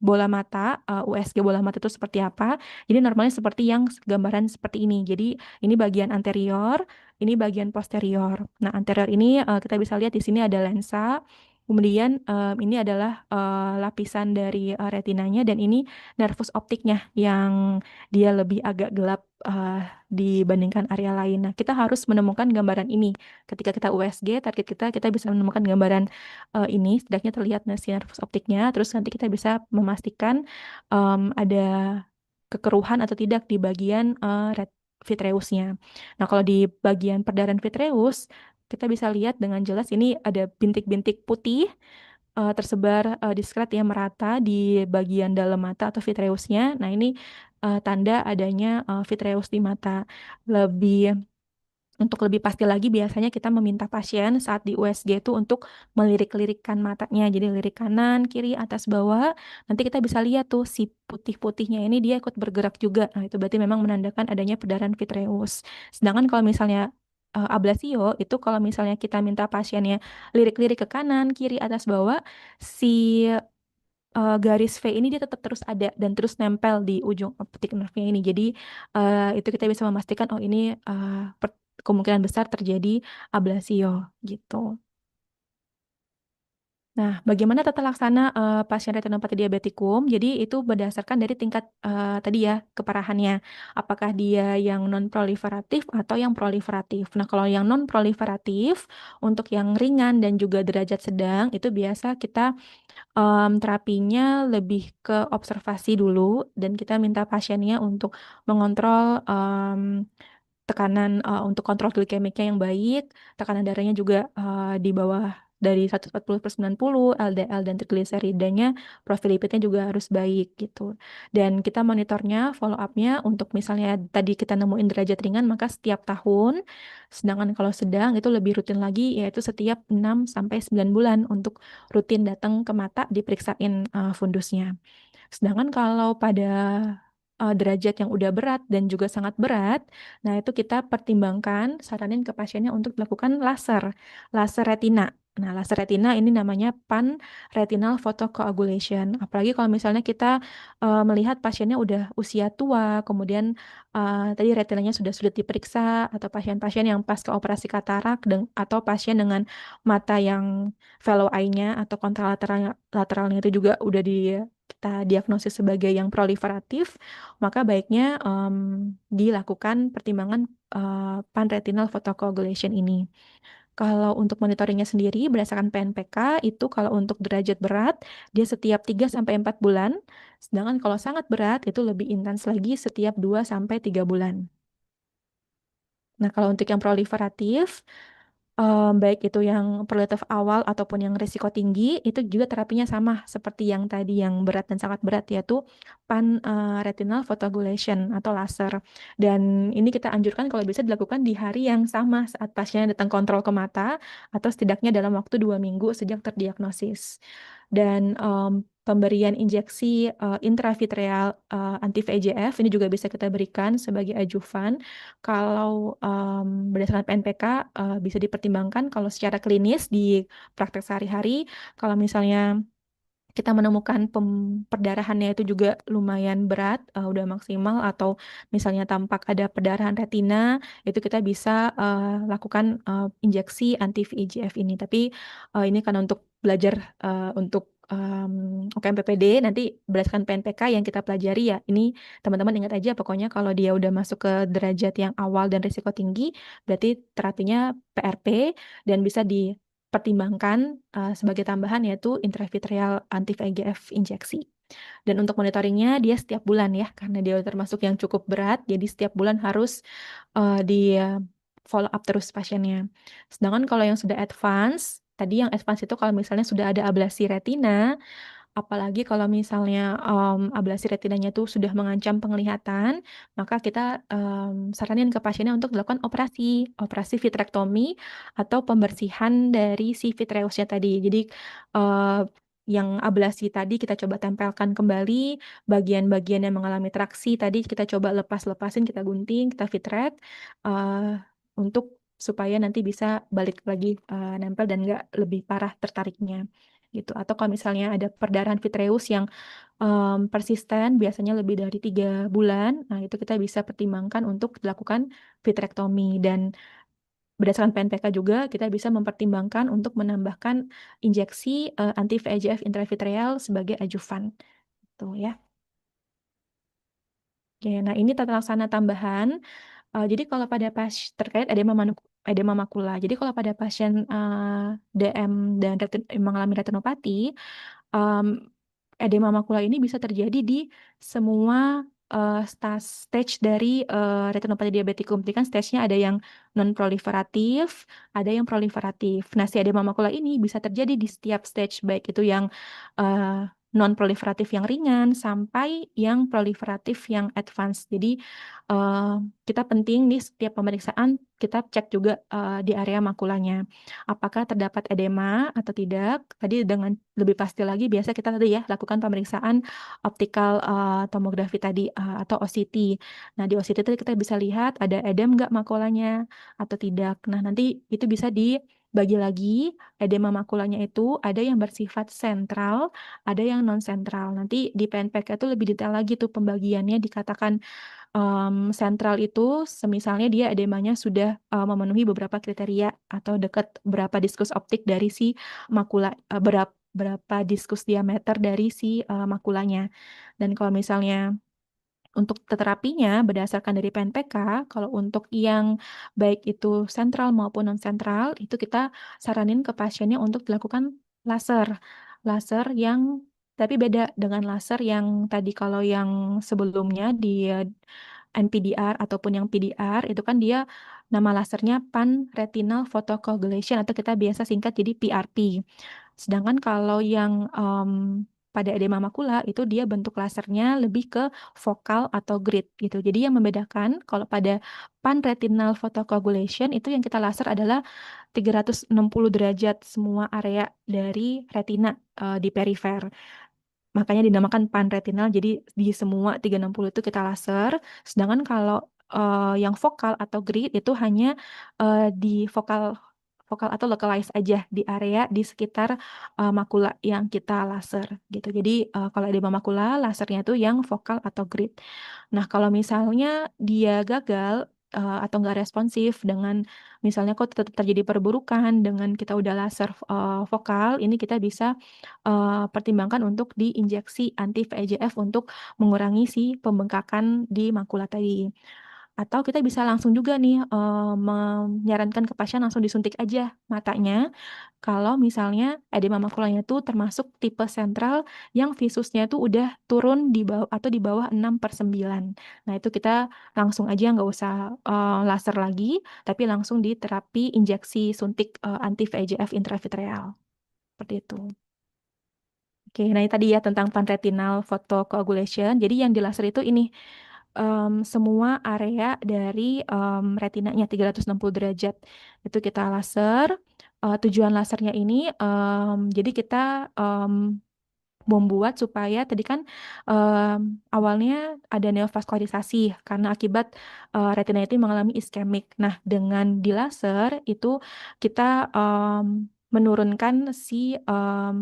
bola mata, USG bola mata itu seperti apa, jadi normalnya seperti yang gambaran seperti ini. Jadi ini bagian anterior, ini bagian posterior. Nah, anterior ini kita bisa lihat di sini ada lensa. Kemudian ini adalah lapisan dari retinanya dan ini nervus optiknya yang dia lebih agak gelap dibandingkan area lain. Nah, kita harus menemukan gambaran ini. Ketika kita USG, target kita bisa menemukan gambaran ini, setidaknya terlihat si nervus optiknya. Terus nanti kita bisa memastikan ada kekeruhan atau tidak di bagian vitreusnya. Nah, kalau di bagian perdarahan vitreus, kita bisa lihat dengan jelas ini ada bintik-bintik putih tersebar diskret ya merata di bagian dalam mata atau vitreusnya. Nah, ini tanda adanya vitreus di mata. Untuk lebih pasti lagi biasanya kita meminta pasien saat di USG itu untuk melirik-lirikkan matanya. Jadi lirik kanan, kiri, atas, bawah. Nanti kita bisa lihat tuh si putih-putihnya ini dia ikut bergerak juga. Nah, itu berarti memang menandakan adanya perdarahan vitreus. Sedangkan kalau misalnya ablasio itu kalau misalnya kita minta pasiennya lirik-lirik ke kanan, kiri, atas, bawah, si garis V ini dia tetap terus ada dan terus nempel di ujung optik nerve-nya ini. Jadi itu kita bisa memastikan oh ini kemungkinan besar terjadi ablasio gitu. Nah, bagaimana tata laksana pasien retinopati diabetikum? Jadi itu berdasarkan dari tingkat tadi ya keparahannya. Apakah dia yang non proliferatif atau yang proliferatif? Nah, kalau yang non proliferatif untuk yang ringan dan juga derajat sedang itu biasa kita terapinya lebih ke observasi dulu dan kita minta pasiennya untuk mengontrol tekanan untuk kontrol glikemiknya yang baik, tekanan darahnya juga di bawah dari 140/90, LDL dan trigliseridanya, profil lipidnya juga harus baik gitu. Dan kita monitornya, follow up-nya untuk misalnya tadi kita nemuin derajat ringan, maka setiap tahun, sedangkan kalau sedang itu lebih rutin lagi, yaitu setiap 6 sampai 9 bulan untuk rutin datang ke mata diperiksain fundusnya. Sedangkan kalau pada derajat yang udah berat dan juga sangat berat, nah itu kita pertimbangkan, saranin ke pasiennya untuk melakukan laser retina. Nah, laser retina ini namanya pan retinal photocoagulation. Apalagi kalau misalnya kita melihat pasiennya udah usia tua, kemudian tadi retinanya sudah sulit diperiksa, atau pasien-pasien yang pasca operasi katarak, atau pasien dengan mata yang fellow eye-nya atau kontralateralnya itu juga udah kita diagnosis sebagai yang proliferatif, maka baiknya dilakukan pertimbangan panretinal photocoagulation ini. Kalau untuk monitoringnya sendiri berdasarkan PNPK itu kalau untuk derajat berat dia setiap 3 sampai 4 bulan, sedangkan kalau sangat berat itu lebih intens lagi setiap 2 sampai 3 bulan. Nah, kalau untuk yang proliferatif baik itu yang proliferatif awal ataupun yang risiko tinggi, itu juga terapinya sama seperti yang tadi yang berat dan sangat berat, yaitu retinal photocoagulation atau laser. Dan ini kita anjurkan kalau bisa dilakukan di hari yang sama saat pasien datang kontrol ke mata atau setidaknya dalam waktu 2 minggu sejak terdiagnosis. Dan pemberian injeksi intravitreal anti-VEGF ini juga bisa kita berikan sebagai adjuvan. Kalau berdasarkan PNPK bisa dipertimbangkan kalau secara klinis di praktek sehari-hari, kalau misalnya kita menemukan perdarahannya itu juga lumayan berat, udah maksimal atau misalnya tampak ada perdarahan retina, itu kita bisa lakukan injeksi anti VEGF ini. Tapi ini kan untuk belajar untuk UKMPPD nanti berdasarkan PNPK yang kita pelajari ya. Ini teman-teman ingat aja pokoknya kalau dia udah masuk ke derajat yang awal dan risiko tinggi, berarti terapinya PRP dan bisa pertimbangkan sebagai tambahan yaitu intravitreal anti-VEGF injeksi. Dan untuk monitoringnya dia setiap bulan ya, karena dia termasuk yang cukup berat, jadi setiap bulan harus di follow up terus pasiennya. Sedangkan kalau yang sudah advance, Tadi yang advance itu kalau misalnya sudah ada ablasi retina, apalagi kalau misalnya ablasi retinanya itu sudah mengancam penglihatan, maka kita saranin ke pasiennya untuk dilakukan operasi vitrektomi atau pembersihan dari si vitreusnya tadi. Jadi eh, yang ablasi tadi kita coba tempelkan kembali, bagian-bagian yang mengalami traksi tadi kita coba lepas-lepasin, kita gunting, kita vitrek untuk supaya nanti bisa balik lagi nempel dan nggak lebih parah tertariknya gitu. Atau kalau misalnya ada perdarahan vitreus yang persisten, biasanya lebih dari 3 bulan, nah itu kita bisa pertimbangkan untuk dilakukan vitrektomi. Dan berdasarkan PNPK juga kita bisa mempertimbangkan untuk menambahkan injeksi anti VEGF intravitreal sebagai ajuvan. Tuh ya. Oke, nah ini tata laksana tambahan. Jadi kalau pada terkait edema makula. Jadi kalau pada pasien DM dan mengalami retinopati, um, edema makula ini bisa terjadi di semua stage dari retinopati diabetikum. Jadi kan stage-nya ada yang non-proliferatif, ada yang proliferatif. Nah, si edema makula ini bisa terjadi di setiap stage, baik itu yang non-proliferatif yang ringan sampai yang proliferatif yang advance. Jadi eh, kita penting di setiap pemeriksaan kita cek juga di area makulanya apakah terdapat edema atau tidak. Tadi dengan lebih pasti lagi biasa kita tadi ya lakukan pemeriksaan optical tomografi tadi atau OCT. Nah, di OCT tadi kita bisa lihat ada edem nggak makulanya atau tidak. Nah, nanti itu bisa dibagi lagi edema makulanya itu ada yang bersifat sentral, ada yang non sentral. Nanti di PNPK itu lebih detail lagi tuh pembagiannya dikatakan sentral itu semisalnya dia edemanya sudah memenuhi beberapa kriteria atau dekat berapa diskus optik dari si makula berapa diskus diameter dari si makulanya. Dan kalau misalnya untuk terapinya berdasarkan dari PNPK, kalau untuk yang baik itu sentral maupun non sentral itu kita saranin ke pasiennya untuk dilakukan laser. Laser yang tapi beda dengan laser yang tadi kalau yang sebelumnya di NPDR ataupun yang PDR itu kan dia nama lasernya pan-retinal photocoagulation atau kita biasa singkat jadi PRP. Sedangkan kalau yang pada edema makula itu dia bentuk lasernya lebih ke vokal atau grid gitu. Jadi yang membedakan kalau pada pan-retinal photocoagulation itu yang kita laser adalah 360 derajat semua area dari retina di perifer. Makanya dinamakan panretinal. Jadi di semua 360 itu kita laser. Sedangkan kalau yang vokal atau grid itu hanya di vokal vokal atau localize aja di area di sekitar makula yang kita laser gitu. Jadi kalau edema makula lasernya itu yang vokal atau grid. Nah, kalau misalnya dia gagal atau nggak responsif dengan misalnya kok tetap terjadi perburukan dengan kita udah laser vokal, ini kita bisa pertimbangkan untuk diinjeksi anti VEGF untuk mengurangi si pembengkakan di makula tadi. Atau kita bisa langsung juga nih menyarankan ke pasien langsung disuntik aja matanya. Kalau misalnya edema makulanya itu termasuk tipe sentral yang visusnya itu udah turun di bawah atau di bawah 6/9. Nah, itu kita langsung aja nggak usah laser lagi, tapi langsung diterapi injeksi suntik anti VEGF intravitreal. Seperti itu. Oke, nah ini tadi ya tentang panretinal photocoagulation. Jadi yang di laser itu ini semua area dari retinanya 360 derajat. Itu kita laser. Tujuan lasernya ini jadi kita em, membuat supaya tadi kan awalnya ada neovaskularisasi karena akibat retina itu mengalami iskemik. Nah, dengan di laser itu kita menurunkan si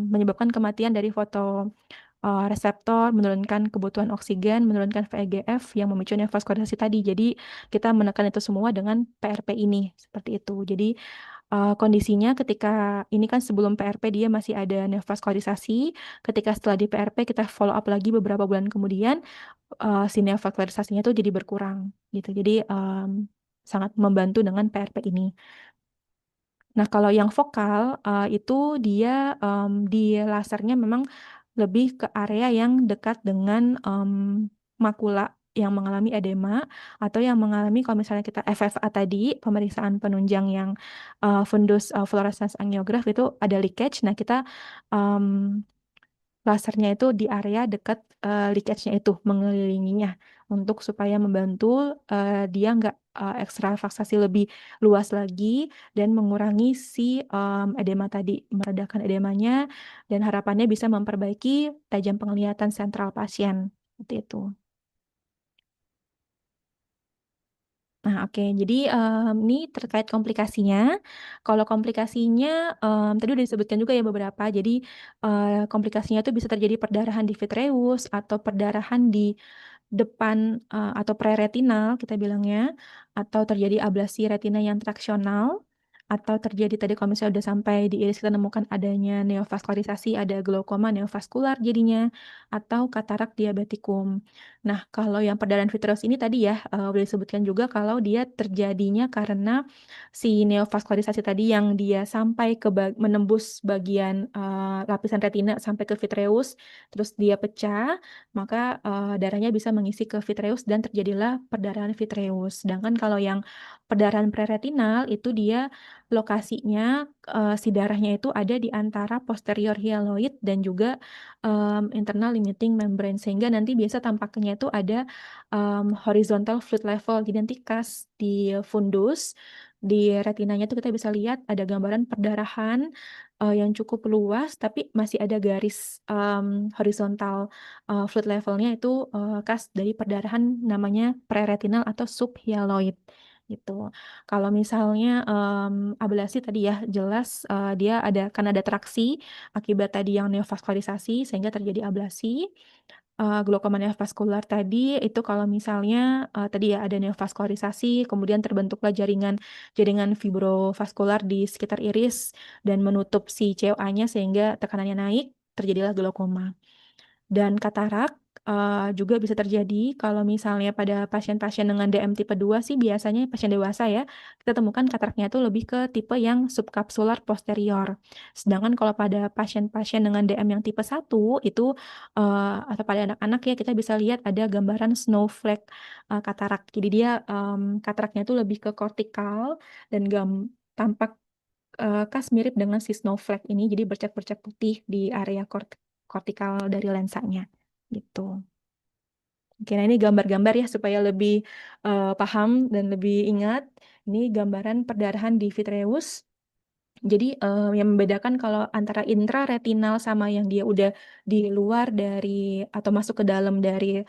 menyebabkan kematian dari foto reseptor, menurunkan kebutuhan oksigen, menurunkan VEGF yang memicu neovaskularisasi tadi. Jadi kita menekan itu semua dengan PRP ini seperti itu. Jadi kondisinya ketika ini kan sebelum PRP dia masih ada neovaskularisasi. Ketika setelah di PRP kita follow up lagi beberapa bulan kemudian si neovaskularisasinya itu jadi berkurang gitu. Jadi sangat membantu dengan PRP ini. Nah, kalau yang vokal itu dia di lasernya memang lebih ke area yang dekat dengan makula yang mengalami edema atau yang mengalami kalau misalnya kita FFA tadi, pemeriksaan penunjang yang fundus fluorescence angiograph itu ada leakage. Nah, kita um, lasernya itu di area dekat leakage-nya itu mengelilinginya untuk supaya membantu dia nggak ekstravasasi lebih luas lagi dan mengurangi si edema tadi, meredakan edemanya dan harapannya bisa memperbaiki tajam penglihatan sentral pasien. Seperti itu. Nah, oke. Jadi ini terkait komplikasinya. Kalau komplikasinya tadi udah disebutkan juga ya beberapa. Jadi komplikasinya itu bisa terjadi perdarahan di vitreous atau perdarahan di depan atau preretinal kita bilangnya, atau terjadi ablasi retina yang traksional, atau terjadi tadi kalau misalnya udah sampai di iris kita nemukan adanya neovaskularisasi, ada glaukoma neovaskular jadinya, atau katarak diabetikum. Nah, kalau yang perdarahan vitreous ini tadi ya udah disebutkan juga kalau dia terjadinya karena si neovaskularisasi tadi yang dia sampai ke menembus bagian lapisan retina sampai ke vitreous, terus dia pecah, maka darahnya bisa mengisi ke vitreous dan terjadilah perdarahan vitreous. Sedangkan kalau yang perdarahan preretinal itu dia lokasinya si darahnya itu ada di antara posterior hyaloid dan juga internal limiting membrane sehingga nanti biasa tampaknya itu ada horizontal fluid level. Jadi nanti kas di fundus di retinanya itu kita bisa lihat ada gambaran perdarahan yang cukup luas tapi masih ada garis horizontal fluid levelnya itu khas dari perdarahan namanya preretinal atau subhyaloid gitu. Kalau misalnya ablasi tadi ya jelas dia ada karena ada traksi akibat tadi yang neovaskularisasi sehingga terjadi ablasi. Glaukoma neovaskular tadi itu kalau misalnya tadi ya ada neovaskularisasi kemudian terbentuklah jaringan jaringan fibrovaskular di sekitar iris dan menutup si COA-nya sehingga tekanannya naik terjadilah glaukoma. Dan katarak juga bisa terjadi kalau misalnya pada pasien-pasien dengan DM tipe 2 sih biasanya pasien dewasa ya, kita temukan kataraknya itu lebih ke tipe yang subkapsular posterior. Sedangkan kalau pada pasien-pasien dengan DM yang tipe 1 itu atau pada anak-anak ya kita bisa lihat ada gambaran snowflake katarak. Jadi dia kataraknya itu lebih ke kortikal dan tampak khas mirip dengan si snowflake ini, jadi bercak-bercak putih di area kortikal dari lensanya gitu. Oke, nah ini gambar-gambar ya supaya lebih paham dan lebih ingat. Ini gambaran perdarahan di vitreous. Jadi yang membedakan kalau antara intraretinal sama yang dia udah di luar dari atau masuk ke dalam dari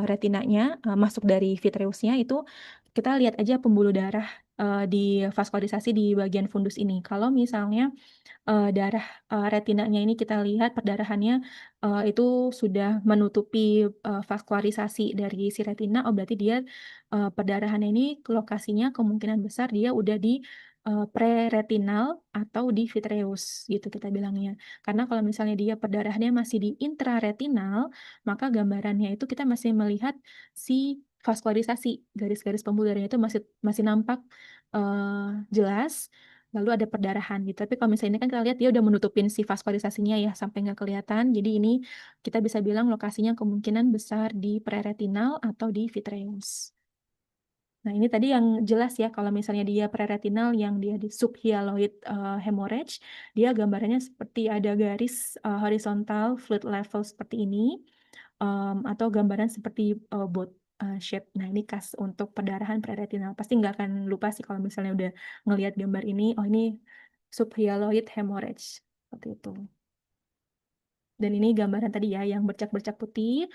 retinanya, masuk dari vitreusnya itu kita lihat aja pembuluh darah di vaskularisasi di bagian fundus ini. Kalau misalnya darah retinanya ini kita lihat perdarahannya itu sudah menutupi vaskularisasi dari si retina, oh berarti dia perdarahannya ini lokasinya kemungkinan besar dia udah di preretinal atau di vitreous gitu kita bilangnya. Karena kalau misalnya dia perdarahannya masih di intraretinal, maka gambarannya itu kita masih melihat si vaskularisasi, garis-garis pembuluh darahnya itu masih masih nampak jelas lalu ada perdarahan gitu. Tapi kalau misalnya ini kan kita lihat dia udah menutupin si vaskularisasinya ya sampai nggak kelihatan. Jadi ini kita bisa bilang lokasinya kemungkinan besar di preretinal atau di vitreous. Nah, ini tadi yang jelas ya kalau misalnya dia preretinal yang dia di subhyaloid hemorrhage, dia gambarannya seperti ada garis horizontal fluid level seperti ini atau gambaran seperti boat shape. Nah, ini khas untuk perdarahan preretinal. Pasti nggak akan lupa sih kalau misalnya udah ngelihat gambar ini, oh ini subhyaloid hemorrhage. Seperti itu. Dan ini gambaran tadi ya yang bercak-bercak putih,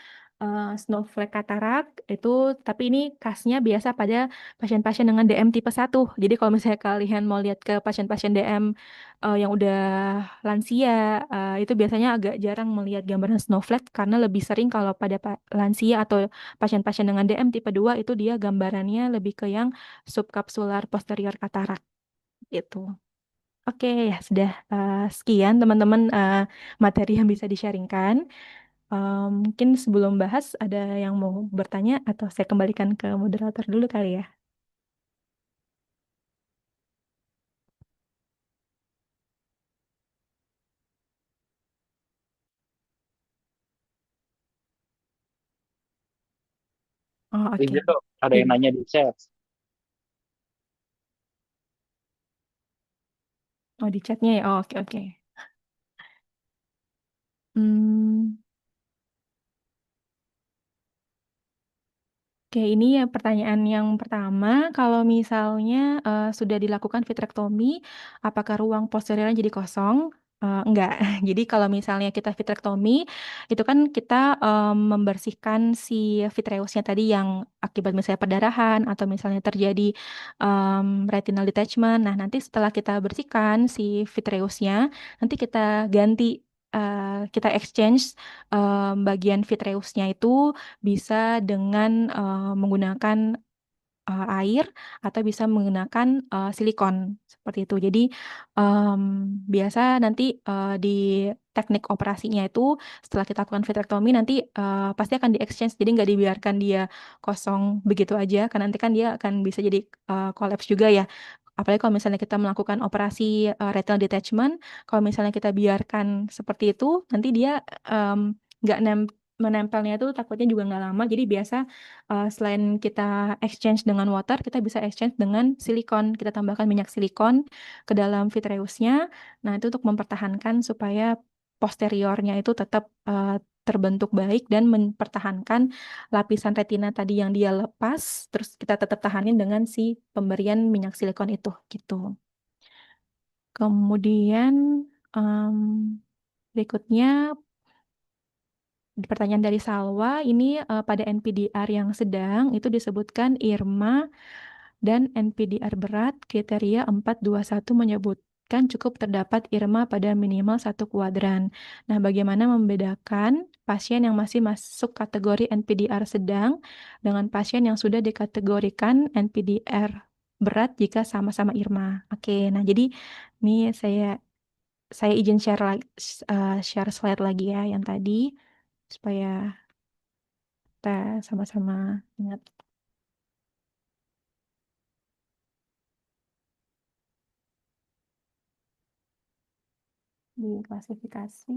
snowflake katarak itu, tapi ini khasnya biasa pada pasien-pasien dengan DM tipe 1. Jadi kalau misalnya kalian mau lihat ke pasien-pasien DM yang udah lansia, itu biasanya agak jarang melihat gambaran snowflake karena lebih sering kalau pada lansia atau pasien-pasien dengan DM tipe 2 itu dia gambarannya lebih ke yang subkapsular posterior katarak gitu. Oke, ya sudah sekian teman-teman materi yang bisa di-sharingkan. Mungkin sebelum bahas ada yang mau bertanya atau saya kembalikan ke moderator dulu kali ya. Oh,
Ini
oke.
tuh ada yang
Iya.
nanya di chat.
Oh, di chatnya ya. Oh, oke, oke. Hmm, Oke, ini ya pertanyaan yang pertama. Kalau misalnya sudah dilakukan vitrektomi, apakah ruang posteriornya jadi kosong? Enggak. Jadi kalau misalnya kita vitrektomi, itu kan kita membersihkan si vitreusnya tadi yang akibat misalnya perdarahan atau misalnya terjadi retinal detachment. Nah, nanti setelah kita bersihkan si vitreusnya, nanti kita ganti, kita exchange bagian vitreusnya itu bisa dengan menggunakan air atau bisa menggunakan silikon seperti itu. Jadi em, biasa nanti di teknik operasinya itu setelah kita lakukan vitrektomi nanti pasti akan di exchange. Jadi nggak dibiarkan dia kosong begitu aja, karena nanti kan dia akan bisa jadi collapse juga ya. Apalagi kalau misalnya kita melakukan operasi retinal detachment, kalau misalnya kita biarkan seperti itu, nanti dia em, nggak menempelnya itu takutnya juga nggak lama. Jadi biasa selain kita exchange dengan water, kita bisa exchange dengan silikon. Kita tambahkan minyak silikon ke dalam vitreusnya. Nah, itu untuk mempertahankan supaya posteriornya itu tetap terbentuk baik dan mempertahankan lapisan retina tadi yang dia lepas, terus kita tetap tahanin dengan si pemberian minyak silikon itu, gitu. Kemudian em, berikutnya pertanyaan dari Salwa, ini pada NPDR yang sedang itu disebutkan Irma dan NPDR berat kriteria 421 menyebutkan cukup terdapat Irma pada minimal satu kuadran. Nah, bagaimana membedakan pasien yang masih masuk kategori NPDR sedang dengan pasien yang sudah dikategorikan NPDR berat jika sama-sama Irma? Oke, nah jadi ini saya izin share lagi, share slide lagi ya yang tadi supaya kita sama-sama ingat di klasifikasi.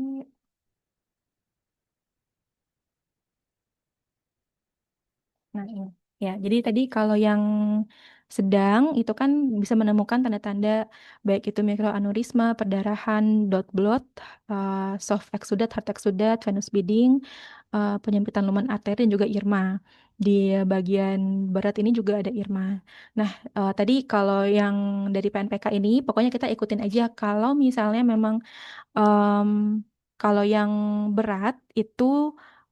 Nah, ini. Ya, jadi tadi kalau yang sedang itu kan bisa menemukan tanda-tanda baik itu mikroaneurisma, perdarahan, dot blood, soft exudat, hard exudat, venous bleeding, penyempitan lumen arteri dan juga irma. Di bagian berat ini juga ada irma. Nah, tadi kalau yang dari PNPK ini pokoknya kita ikutin aja kalau misalnya memang Em, kalau yang berat itu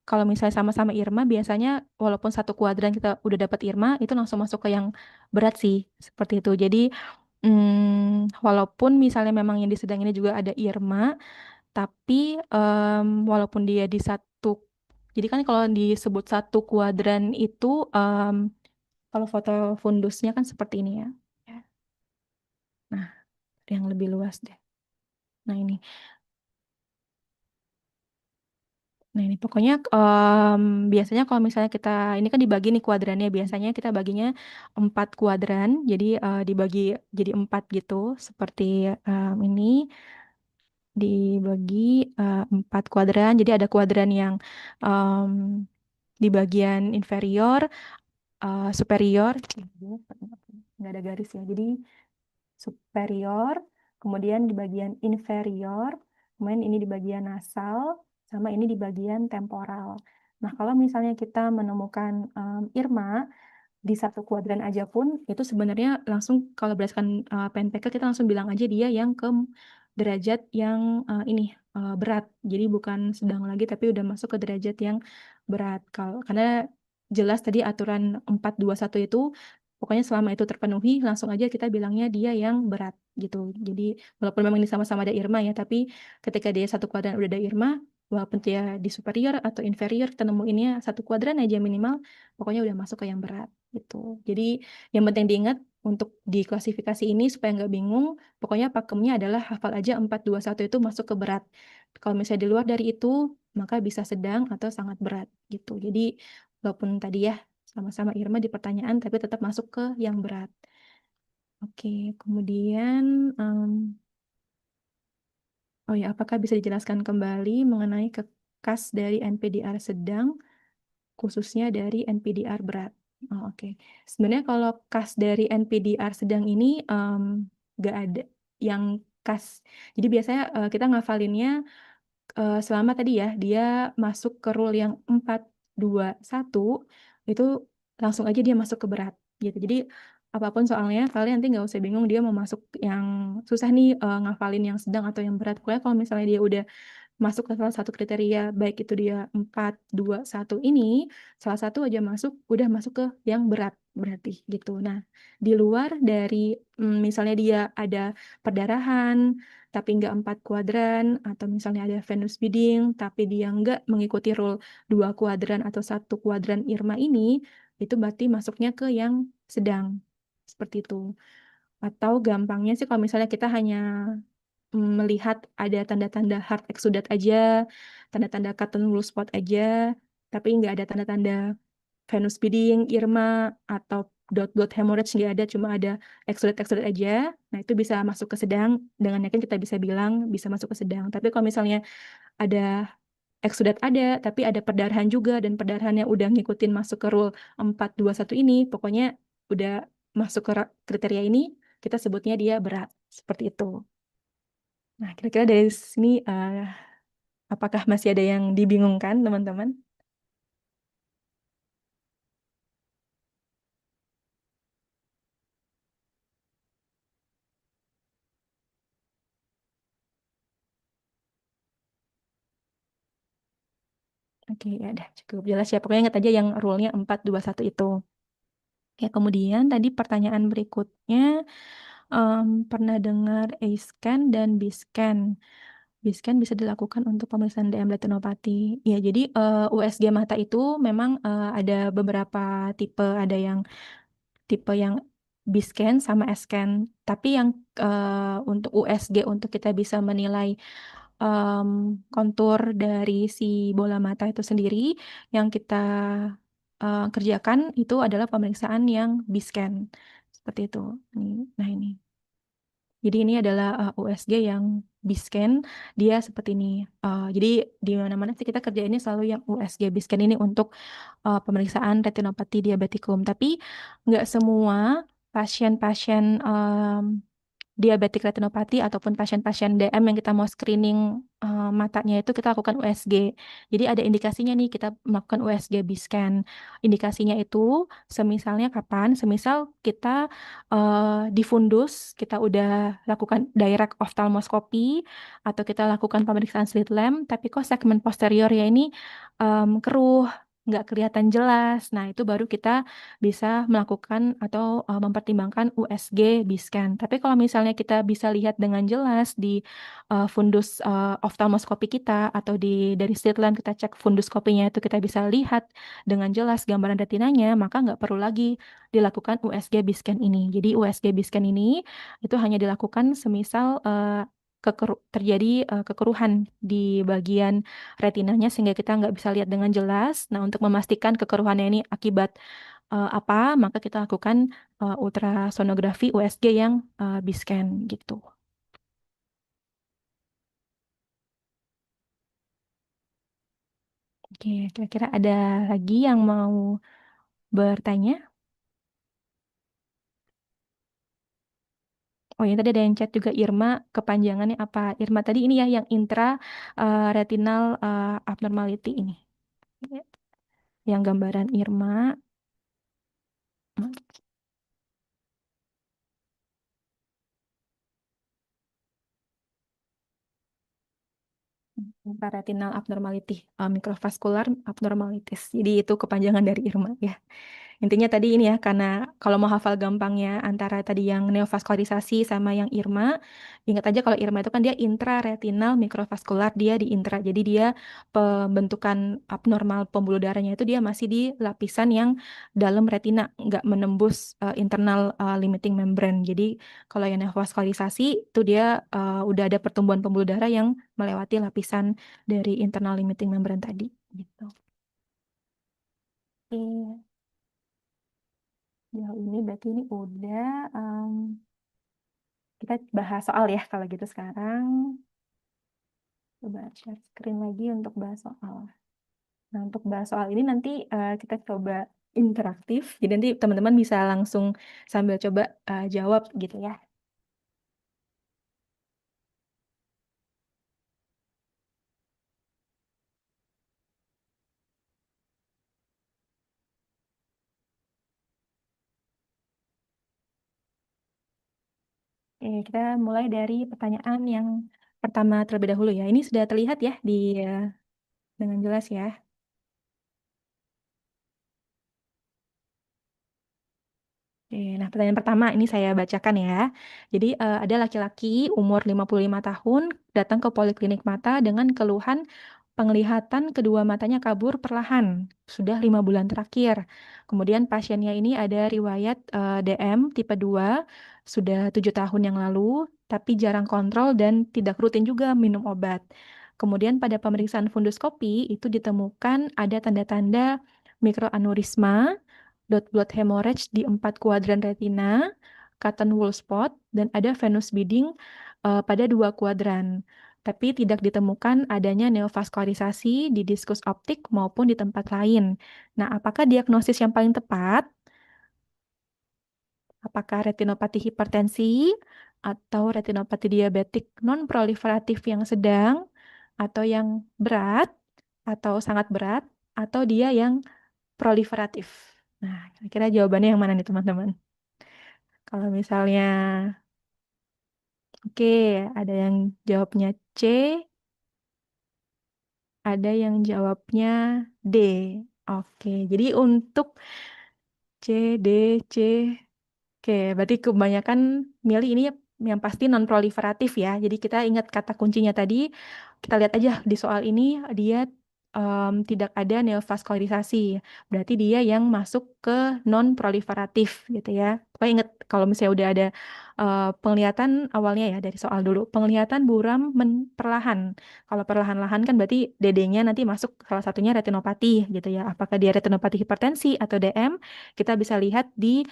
kalau misalnya sama-sama Irma biasanya walaupun satu kuadran kita udah dapat Irma itu langsung masuk ke yang berat sih seperti itu. Jadi walaupun misalnya memang yang di sedang ini juga ada Irma, tapi walaupun dia di satu, jadi kan kalau disebut satu kuadran itu em, kalau foto fundusnya kan seperti ini ya. Ya. Nah, yang lebih luas deh. Nah ini. Nah ini pokoknya biasanya kalau misalnya kita ini kan dibagi nih kuadrannya biasanya kita baginya 4 kuadran jadi dibagi jadi 4 gitu seperti ini dibagi 4 kuadran jadi ada kuadran yang em, di bagian inferior superior nggak ada garis ya jadi superior, kemudian di bagian inferior, kemudian ini di bagian nasal, sama ini di bagian temporal. Nah, kalau misalnya kita menemukan Irma di satu kuadran aja pun, itu sebenarnya langsung kalau berdasarkan PNPK kita langsung bilang aja dia yang ke derajat yang ini berat. Jadi bukan sedang lagi, tapi udah masuk ke derajat yang berat. Kalau karena jelas tadi aturan 421 itu pokoknya selama itu terpenuhi, langsung aja kita bilangnya dia yang berat gitu. Jadi walaupun memang ini sama-sama ada Irma ya, tapi ketika dia satu kuadran udah ada Irma, walaupun dia di superior atau inferior, kita nemuinnya satu kuadran aja minimal, pokoknya udah masuk ke yang berat gitu. Jadi yang penting diingat untuk di klasifikasi ini supaya nggak bingung, pokoknya pakemnya adalah hafal aja 421 itu masuk ke berat. Kalau misalnya di luar dari itu, maka bisa sedang atau sangat berat gitu. Jadi walaupun tadi ya sama-sama Irma di pertanyaan, tapi tetap masuk ke yang berat. Oke, kemudian, oh ya, apakah bisa dijelaskan kembali mengenai kekas dari NPDR sedang? khususnya dari NPDR berat. Oh, oke. Sebenarnya kalau kas dari NPDR sedang ini nggak ada yang kas. Jadi biasanya kita ngafalinnya selama tadi ya dia masuk ke rule yang 4, 2, 1 itu langsung aja dia masuk ke berat gitu. Jadi apapun soalnya kalian nanti nggak usah bingung dia mau masuk yang susah nih ngafalin yang sedang atau yang berat. Pokoknya kalau misalnya dia udah masuk ke salah satu kriteria, baik itu dia 4, 2, 1 ini, salah satu aja masuk, udah masuk ke yang berat berarti gitu. Nah, di luar dari misalnya dia ada perdarahan, tapi nggak 4 kuadran, atau misalnya ada venous bleeding, tapi dia nggak mengikuti rule 2 kuadran atau 1 kuadran IRMA ini, itu berarti masuknya ke yang sedang. Seperti itu. Atau gampangnya sih kalau misalnya kita hanya melihat ada tanda-tanda hard exudate aja, tanda-tanda cotton wool spot aja, tapi nggak ada tanda-tanda venous bleeding, IRMA, atau dot-dot hemorrhage nggak ada, cuma ada exudate-exudate aja. Nah, itu bisa masuk ke sedang. Dengan yakin kita bisa bilang bisa masuk ke sedang. Tapi kalau misalnya ada exudate ada, tapi ada perdarahan juga, dan perdarahannya udah ngikutin masuk ke rule 4, 2, 1 ini, pokoknya udah masuk ke kriteria ini, kita sebutnya dia berat. Seperti itu. Nah, kira-kira dari sini apakah masih ada yang dibingungkan, teman-teman? Oke, ya udah cukup jelas ya. Pokoknya ingat aja yang rule-nya 4, 2, 1 itu. Ya, kemudian tadi pertanyaan berikutnya, pernah dengar A-scan dan B-scan. B-scan bisa dilakukan untuk pemeriksaan DM retinopati. Ya, jadi USG mata itu memang ada beberapa tipe. Ada yang tipe yang B-scan sama S-scan. Tapi yang untuk USG untuk kita bisa menilai kontur dari si bola mata itu sendiri yang kita kerjakan itu adalah pemeriksaan yang B-scan. Seperti itu. Nah, ini. Jadi ini adalah USG yang B-scan, dia seperti ini. Jadi di mana-mana sih kita kerjainnya selalu yang USG B-scan ini untuk pemeriksaan retinopati diabetikum. Tapi nggak semua pasien-pasien diabetik retinopati ataupun pasien-pasien DM yang kita mau screening matanya itu kita lakukan USG. Jadi ada indikasinya nih kita melakukan USG B-scan. Indikasinya itu semisalnya kapan? Semisal kita di fundus kita udah lakukan direct ophthalmoscopy atau kita lakukan pemeriksaan slit lamp, tapi kok segmen posteriornya ini keruh, nggak kelihatan jelas. Nah, itu baru kita bisa melakukan atau mempertimbangkan USG B-scan. Tapi kalau misalnya kita bisa lihat dengan jelas di fundus oftalmoskopi kita atau dari slit lamp kita cek funduskopinya itu kita bisa lihat dengan jelas gambaran retinanya, maka nggak perlu lagi dilakukan USG B-scan ini. Jadi USG B-scan ini itu hanya dilakukan semisal terjadi kekeruhan di bagian retinanya sehingga kita nggak bisa lihat dengan jelas. Nah, untuk memastikan kekeruhannya ini akibat apa, maka kita lakukan ultrasonografi USG yang B-scan gitu. Oke, kira-kira ada lagi yang mau bertanya? Oh, yang tadi ada yang chat juga Irma, kepanjangannya apa? Irma tadi ini ya yang intra retinal abnormality ini. Yang gambaran Irma. Intraretinal abnormality, microvascular abnormalities. Jadi itu kepanjangan dari Irma ya. Intinya tadi ini ya, karena kalau mau hafal gampangnya antara tadi yang neovaskularisasi sama yang IRMA, ingat aja kalau IRMA itu kan dia intraretinal mikrovaskular, dia di intra. Jadi dia pembentukan abnormal pembuluh darahnya itu dia masih di lapisan yang dalam retina, nggak menembus internal limiting membrane. Jadi kalau yang neovaskularisasi itu dia udah ada pertumbuhan pembuluh darah yang melewati lapisan dari internal limiting membrane tadi. Gitu. Oke. Jauh ini berarti ini udah kita bahas soal ya kalau gitu sekarang. Coba share screen lagi untuk bahas soal. Nah, untuk bahas soal ini nanti kita coba interaktif. Jadi nanti teman-teman bisa langsung sambil coba jawab gitu ya. Oke, kita mulai dari pertanyaan yang pertama terlebih dahulu ya. Ini sudah terlihat ya di dengan jelas ya. Oke, nah pertanyaan pertama ini saya bacakan ya. Jadi ada laki-laki umur 55 tahun datang ke poliklinik mata dengan keluhan penglihatan kedua matanya kabur perlahan. Sudah 5 bulan terakhir. Kemudian pasiennya ini ada riwayat DM tipe 2 sudah 7 tahun yang lalu, tapi jarang kontrol dan tidak rutin juga minum obat. Kemudian pada pemeriksaan funduskopi itu ditemukan ada tanda-tanda mikroaneurisma, dot blood hemorrhage di 4 kuadran retina, cotton wool spot, dan ada venous bleeding pada 2 kuadran. Tapi tidak ditemukan adanya neovaskularisasi di diskus optik maupun di tempat lain. Nah, apakah diagnosis yang paling tepat? Apakah retinopati hipertensi atau retinopati diabetik non-proliferatif yang sedang atau yang berat atau sangat berat atau dia yang proliferatif? Nah, kira-kira jawabannya yang mana nih teman-teman? Kalau misalnya, oke, ada yang jawabnya C, ada yang jawabnya D. Oke, jadi untuk C, D, C, oke, berarti kebanyakan milih ini yang pasti non-proliferatif ya. Jadi kita ingat kata kuncinya tadi, kita lihat aja di soal ini dia tidak ada neovaskularisasi. Berarti dia yang masuk ke non-proliferatif gitu ya. Pokoknya ingat kalau misalnya udah ada penglihatan awalnya ya dari soal dulu. Penglihatan buram perlahan. Kalau perlahan-lahan kan berarti DD-nya nanti masuk salah satunya retinopati gitu ya. Apakah dia retinopati hipertensi atau DM? Kita bisa lihat di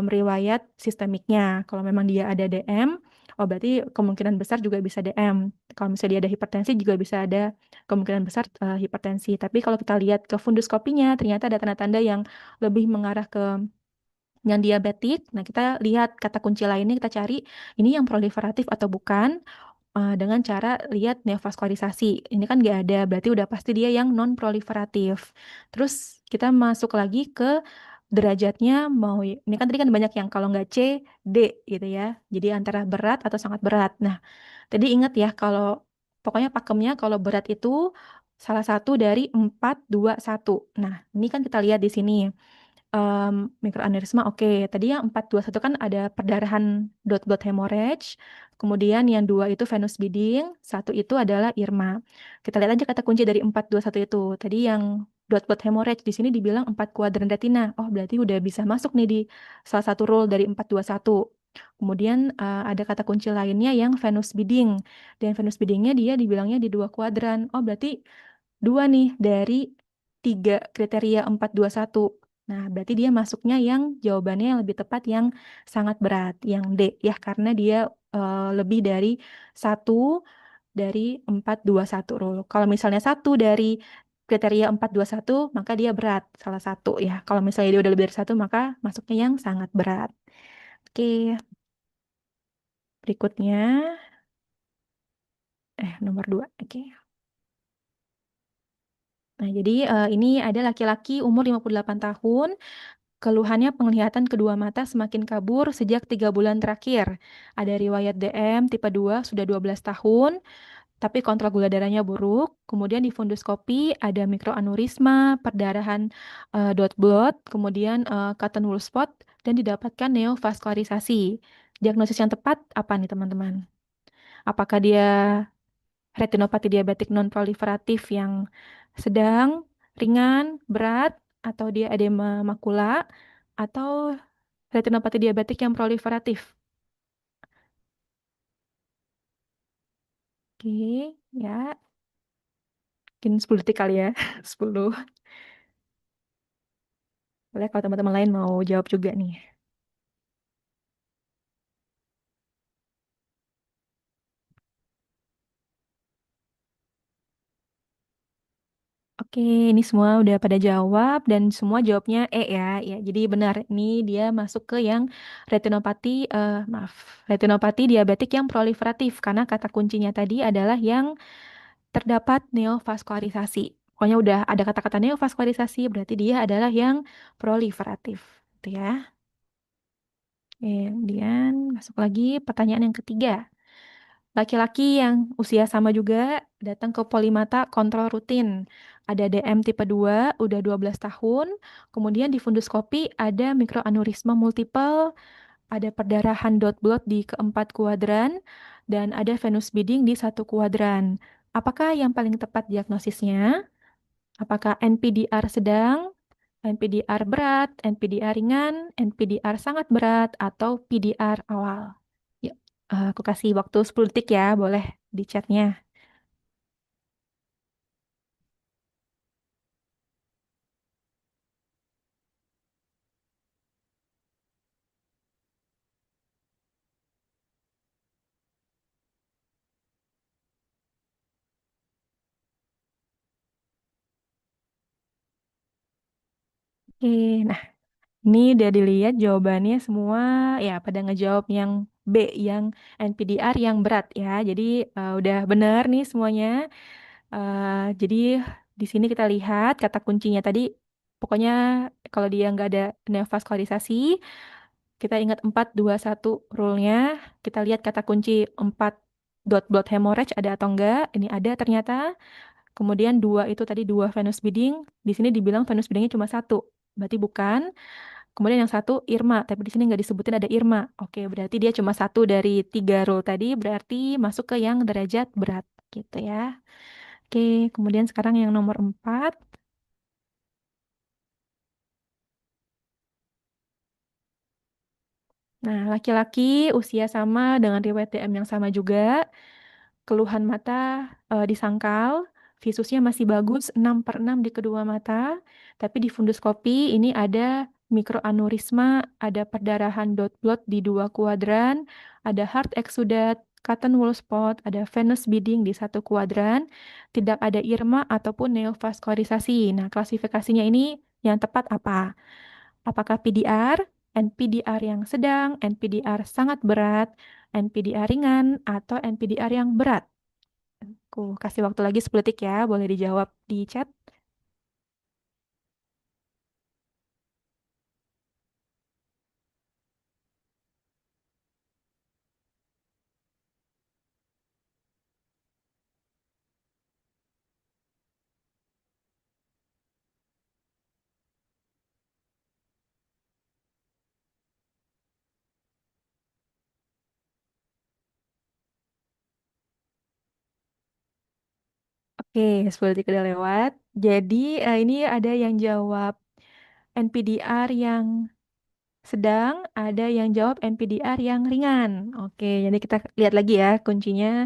riwayat sistemiknya. Kalau memang dia ada DM, oh berarti kemungkinan besar juga bisa DM. Kalau misalnya dia ada hipertensi juga bisa ada kemungkinan besar hipertensi. Tapi kalau kita lihat ke funduskopinya, ternyata ada tanda-tanda yang lebih mengarah ke yang diabetik. Nah, kita lihat kata kunci lainnya, kita cari ini yang proliferatif atau bukan dengan cara lihat neovaskularisasi. Ini kan nggak ada, berarti udah pasti dia yang non-proliferatif. Terus kita masuk lagi ke derajatnya mau, ini kan tadi kan banyak yang kalau nggak C, D gitu ya. Jadi antara berat atau sangat berat. Nah, tadi ingat ya kalau pokoknya pakemnya kalau berat itu salah satu dari 4, 2, 1. Nah, ini kan kita lihat di sini mikroaneurisma oke. Tadi yang 421 kan ada perdarahan dot blood hemorrhage, kemudian yang 2 itu venous bleeding, 1 itu adalah IRMA. Kita lihat aja kata kunci dari 421 itu. Tadi yang dot blood hemorrhage di sini dibilang 4 kuadran retina. Oh, berarti udah bisa masuk nih di salah satu rule dari 421. Kemudian ada kata kunci lainnya yang venous bleeding. Dan venous bleedingnya dia dibilangnya di 2 kuadran. Oh, berarti 2 nih dari 3 kriteria 421. Nah, berarti dia masuknya yang jawabannya yang lebih tepat yang sangat berat, yang D ya, karena dia lebih dari 1 dari 421 rule. Kalau misalnya 1 dari kriteria 421, maka dia berat, salah satu ya. Kalau misalnya dia udah lebih dari 1, maka masuknya yang sangat berat. Oke, berikutnya, nomor 2. Oke. Nah, jadi ini ada laki-laki umur 58 tahun, keluhannya penglihatan kedua mata semakin kabur sejak 3 bulan terakhir. Ada riwayat DM tipe 2 sudah 12 tahun, tapi kontrol gula darahnya buruk. Kemudian di funduskopi ada mikroaneurisma, perdarahan dot blood, kemudian cotton wool spot, dan didapatkan neovaskularisasi. Diagnosis yang tepat apa nih teman-teman? Apakah dia retinopati diabetik non-proliferatif yang sedang, ringan, berat, atau dia edema makula, atau retinopati diabetik yang proliferatif? Oke, ya, mungkin 10 detik kali ya. 10. Boleh kalau teman-teman lain mau jawab juga nih. Oke, ini semua udah pada jawab dan semua jawabnya E ya. Ya, jadi benar. Ini dia masuk ke yang retinopati, maaf, retinopati diabetik yang proliferatif karena kata kuncinya tadi adalah yang terdapat neovaskularisasi. Pokoknya udah ada kata-kata neovaskularisasi, berarti dia adalah yang proliferatif. Itu ya. Kemudian masuk lagi pertanyaan yang ketiga. Laki-laki yang usia sama juga datang ke Polimata kontrol rutin. Ada DM tipe 2, udah 12 tahun. Kemudian di funduskopi ada mikroaneurisma multiple, ada perdarahan dot blood di keempat kuadran, dan ada venous bleeding di satu kuadran. Apakah yang paling tepat diagnosisnya? Apakah NPDR sedang, NPDR berat, NPDR ringan, NPDR sangat berat, atau PDR awal? Yuk, aku kasih waktu 10 detik ya, boleh di chatnya. Oke, nah ini udah dilihat jawabannya semua ya pada ngejawab yang B, yang NPDR yang berat ya. Jadi udah benar nih semuanya. Jadi di sini kita lihat kata kuncinya tadi, pokoknya kalau dia nggak ada neovaskularisasi, kita ingat 4 2 1 rule-nya. Kita lihat kata kunci 4 dot blood hemorrhage ada atau enggak. Ini ada ternyata. Kemudian dua itu tadi dua venous bleeding. Di sini dibilang venous bleedingnya cuma satu. Berarti bukan. Kemudian yang satu Irma, tapi di sini nggak disebutin ada Irma. Oke, berarti dia cuma satu dari 3 rule tadi, berarti masuk ke yang derajat berat gitu ya. Oke, kemudian sekarang yang nomor 4. Nah, laki-laki usia sama dengan riwayat DM yang sama juga. Keluhan mata disangkal, visusnya masih bagus 6/6 di kedua mata, tapi di funduskopi ini ada mikroaneurisma, ada perdarahan dot blood di dua kuadran, ada heart exudate, cotton wool spot, ada venous bleeding di satu kuadran, tidak ada irma ataupun neovaskularisasi. Nah, klasifikasinya ini yang tepat apa? Apakah PDR, NPDR yang sedang, NPDR sangat berat, NPDR ringan, atau NPDR yang berat? Aku kasih waktu lagi 10 detik ya, boleh dijawab di chat. Oke, 10 detik udah lewat. Jadi ini ada yang jawab NPDR yang sedang, ada yang jawab NPDR yang ringan. Oke, jadi kita lihat lagi ya kuncinya.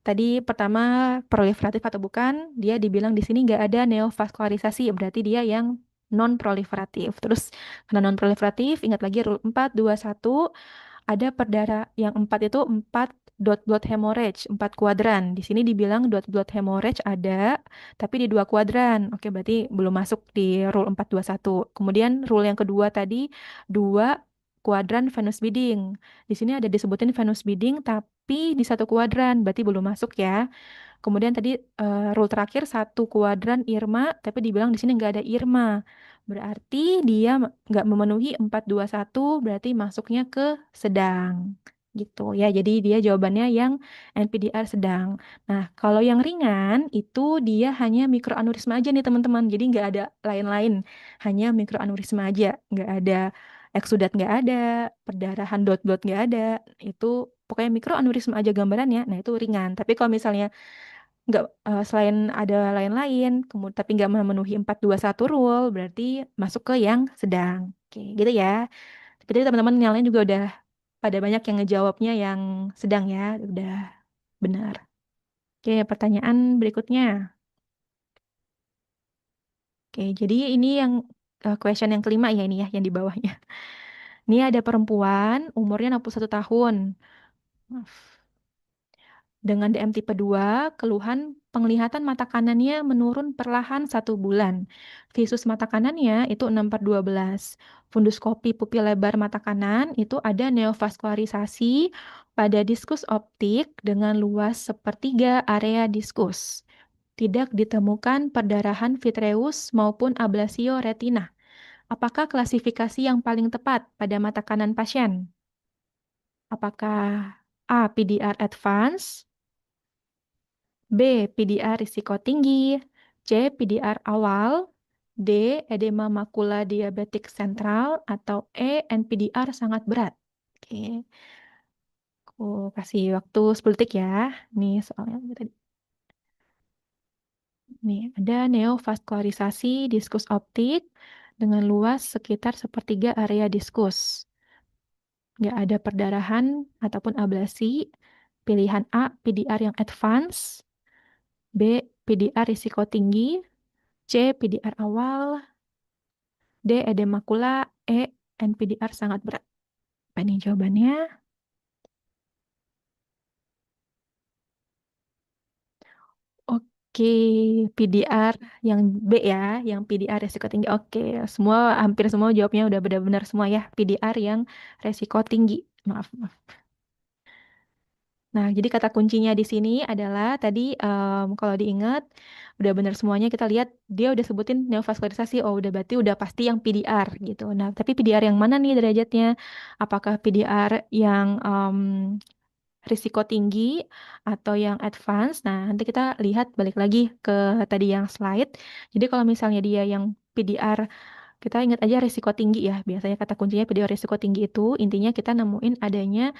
Tadi pertama proliferatif atau bukan, dia dibilang di sini nggak ada neovaskularisasi, berarti dia yang non proliferatif. Terus karena non proliferatif, ingat lagi rule 4 2 1. Ada perdara yang 4 itu 4 dot blood hemorrhage, 4 kuadran. Di sini dibilang dot blood hemorrhage ada, tapi di dua kuadran. Oke, berarti belum masuk di rule 4 2 1. Kemudian rule yang kedua tadi, dua kuadran venous bleeding. Di sini ada disebutin venous bleeding, tapi di satu kuadran, berarti belum masuk ya. Kemudian tadi rule terakhir satu kuadran Irma, tapi dibilang di sini nggak ada Irma. Berarti dia nggak memenuhi 4 2 1, berarti masuknya ke sedang. Gitu ya. Jadi dia jawabannya yang NPDR sedang. Nah, kalau yang ringan itu dia hanya mikroaneurisma aja nih teman-teman. Jadi nggak ada lain-lain. Hanya mikroaneurisma aja. Nggak ada eksudat nggak ada, perdarahan dot-dot nggak ada. Itu pokoknya mikroaneurisma aja gambarannya. Nah, itu ringan. Tapi kalau misalnya nggak selain ada lain-lain, kemudian tapi nggak memenuhi 4 2 1 rule, berarti masuk ke yang sedang. Oke, gitu ya. Tapi tadi teman-teman yang lain juga udah pada banyak yang ngejawabnya yang sedang ya, udah benar. Oke, pertanyaan berikutnya. Oke, jadi ini yang question yang kelima ya ini ya, yang di bawahnya. Ini ada perempuan, umurnya 61 tahun. Maaf. Dengan DM tipe 2, keluhan penglihatan mata kanannya menurun perlahan 1 bulan. Visus mata kanannya itu 6/12. Funduskopi pupil lebar mata kanan itu ada neovaskularisasi pada diskus optik dengan luas sepertiga area diskus. Tidak ditemukan perdarahan vitreus maupun ablasio retina. Apakah klasifikasi yang paling tepat pada mata kanan pasien? Apakah A. PDR advance, B. PDR risiko tinggi, C. PDR awal, D. Edema makula diabetik sentral, atau E. NPDR sangat berat. Oke, aku kasih waktu 10 detik ya. Nih soalnya tadi. Nih, ada neovaskularisasi diskus optik dengan luas sekitar sepertiga area diskus. Nggak ada perdarahan ataupun ablasi. Pilihan A, PDR yang advance, B, PDR risiko tinggi, C, PDR awal, D, edema makula, E, NPDR sangat berat. Apa nih jawabannya? Oke, PDR yang B ya, yang PDR resiko tinggi. Oke, hampir semua jawabnya udah benar-benar semua ya. PDR yang resiko tinggi. Maaf, maaf. Nah, jadi kata kuncinya di sini adalah tadi kalau diingat udah benar semuanya kita lihat dia udah sebutin neovaskularisasi. Oh, udah berarti udah pasti yang PDR gitu. Nah, tapi PDR yang mana nih derajatnya? Apakah PDR yang risiko tinggi atau yang advance? Nah, nanti kita lihat balik lagi ke tadi yang slide. Jadi kalau misalnya dia yang PDR, kita ingat aja risiko tinggi ya. Biasanya kata kuncinya PDR risiko tinggi itu intinya kita nemuin adanya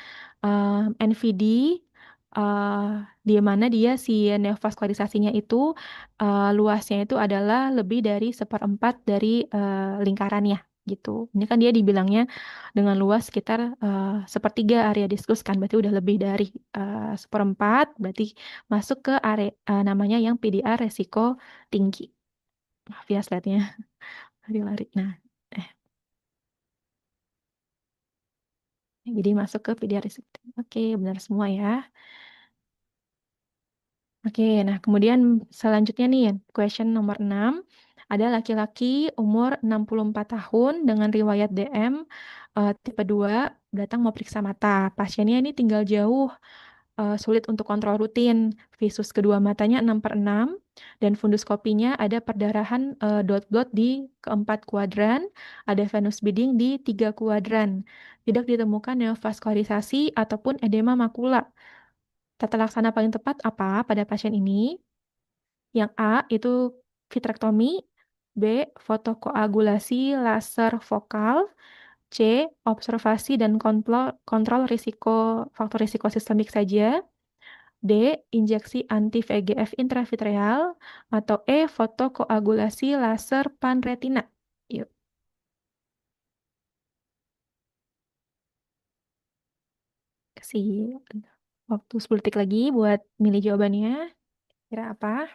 NVD eh, di mana dia si neovaskularisasinya itu luasnya itu adalah lebih dari 1/4 dari lingkarannya gitu. Ini kan dia dibilangnya dengan luas sekitar sepertiga area diskus kan, berarti udah lebih dari 1/4, berarti masuk ke area namanya yang PDR resiko tinggi. Maaf ya slide-nya lari-lari. Nah, eh, jadi masuk ke PDR resiko tinggi. Oke, benar semua ya. Oke, nah kemudian selanjutnya nih, question nomor 6. Ada laki-laki umur 64 tahun dengan riwayat DM tipe 2 datang mau periksa mata. Pasiennya ini tinggal jauh, sulit untuk kontrol rutin. Visus kedua matanya 6/6 dan funduskopinya ada perdarahan dot-dot di keempat kuadran, ada venous bleeding di 3 kuadran. Tidak ditemukan neovaskularisasi ataupun edema makula. Tata laksana paling tepat apa pada pasien ini? Yang A itu vitrektomi, B fotokoagulasi laser vokal, C observasi dan kontrol risiko faktor risiko sistemik saja, D injeksi anti VEGF intravitreal, atau E fotokoagulasi laser panretina. Yuk, kasih waktu 10 detik lagi buat milih jawabannya. Kira apa?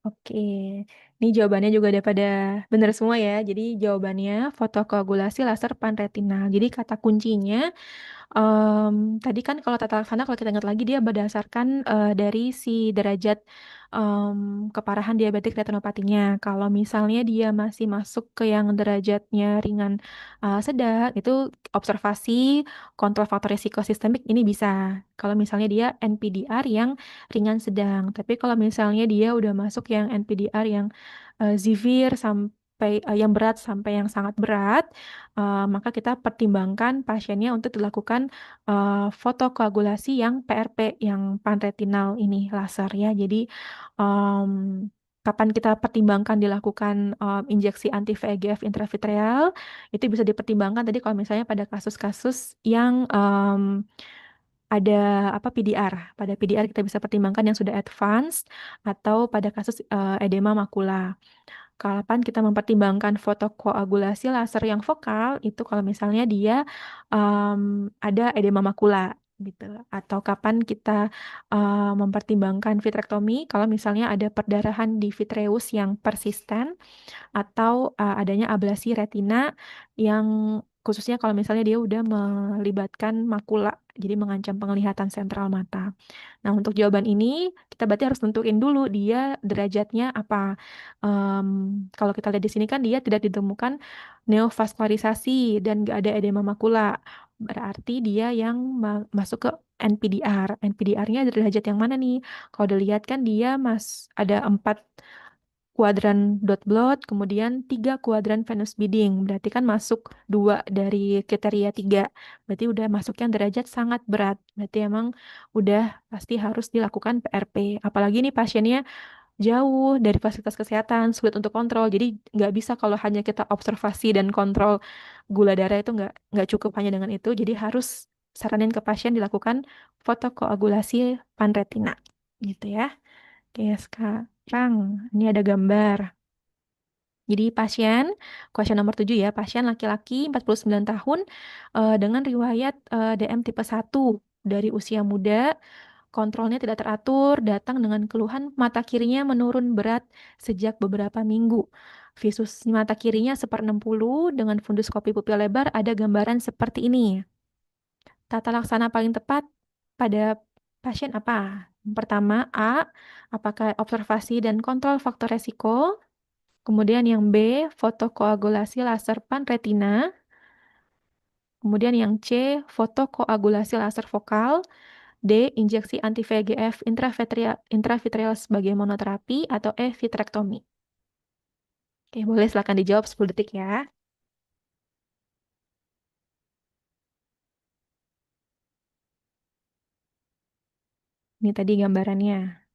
Oke, ini jawabannya juga udah pada benar semua ya. Jadi jawabannya fotokoagulasi laser panretinal. Jadi kata kuncinya tadi kan kalau tata laksana kalau kita ingat lagi dia berdasarkan dari si derajat keparahan diabetik retinopatinya. Kalau misalnya dia masih masuk ke yang derajatnya ringan sedang, itu observasi kontrol faktor risiko sistemik ini bisa. Kalau misalnya dia NPDR yang ringan sedang. Tapi kalau misalnya dia udah masuk yang NPDR yang severe sampai yang berat sampai yang sangat berat, maka kita pertimbangkan pasiennya untuk dilakukan fotokoagulasi yang PRP, yang panretinal ini laser ya. Jadi em, kapan kita pertimbangkan dilakukan injeksi anti VEGF intravitreal, itu bisa dipertimbangkan tadi kalau misalnya pada kasus-kasus yang ada apa PDR. Pada PDR kita bisa pertimbangkan yang sudah advance atau pada kasus edema makula. Kapan kita mempertimbangkan fotokoagulasi laser yang vokal itu kalau misalnya dia ada edema makula. gitu. Atau kapan kita mempertimbangkan vitrektomi kalau misalnya ada perdarahan di vitreus yang persisten atau adanya ablasi retina yang khususnya kalau misalnya dia udah melibatkan makula, jadi mengancam penglihatan sentral mata. Nah, untuk jawaban ini kita berarti harus tentuin dulu dia derajatnya apa. Em, Kalau kita lihat di sini kan dia tidak ditemukan neovaskularisasi dan nggak ada edema makula. Berarti dia yang masuk ke NPDR. NPDR-nya derajat yang mana nih? Kalau dilihat kan dia ada 4 kuadran dot blot, kemudian 3 kuadran Venus Beading. Berarti kan masuk 2 dari kriteria 3. Berarti udah masuk yang derajat sangat berat. Berarti emang udah pasti harus dilakukan PRP. Apalagi nih pasiennya jauh dari fasilitas kesehatan, sulit untuk kontrol. Jadi nggak bisa kalau hanya kita observasi dan kontrol gula darah itu nggak cukup hanya dengan itu. Jadi harus saranin ke pasien dilakukan fotokoagulasi panretina. Gitu ya. Oke, sekarang ini ada gambar. Jadi question nomor 7 ya, pasien laki-laki 49 tahun dengan riwayat DM tipe 1 dari usia muda, kontrolnya tidak teratur, datang dengan keluhan mata kirinya menurun berat sejak beberapa minggu. Visus mata kirinya 1/60 dengan funduskopi pupil lebar ada gambaran seperti ini. Tata laksana paling tepat pada pasien apa? Yang pertama, A, apakah observasi dan kontrol faktor resiko? Kemudian yang B, fotokoagulasi laser panretina. Kemudian yang C, fotokoagulasi laser fokal. D, injeksi anti-VEGF intravitreal sebagai monoterapi. Atau E, vitrektomi. Oke, boleh silakan dijawab 10 detik ya. Ini tadi gambarannya.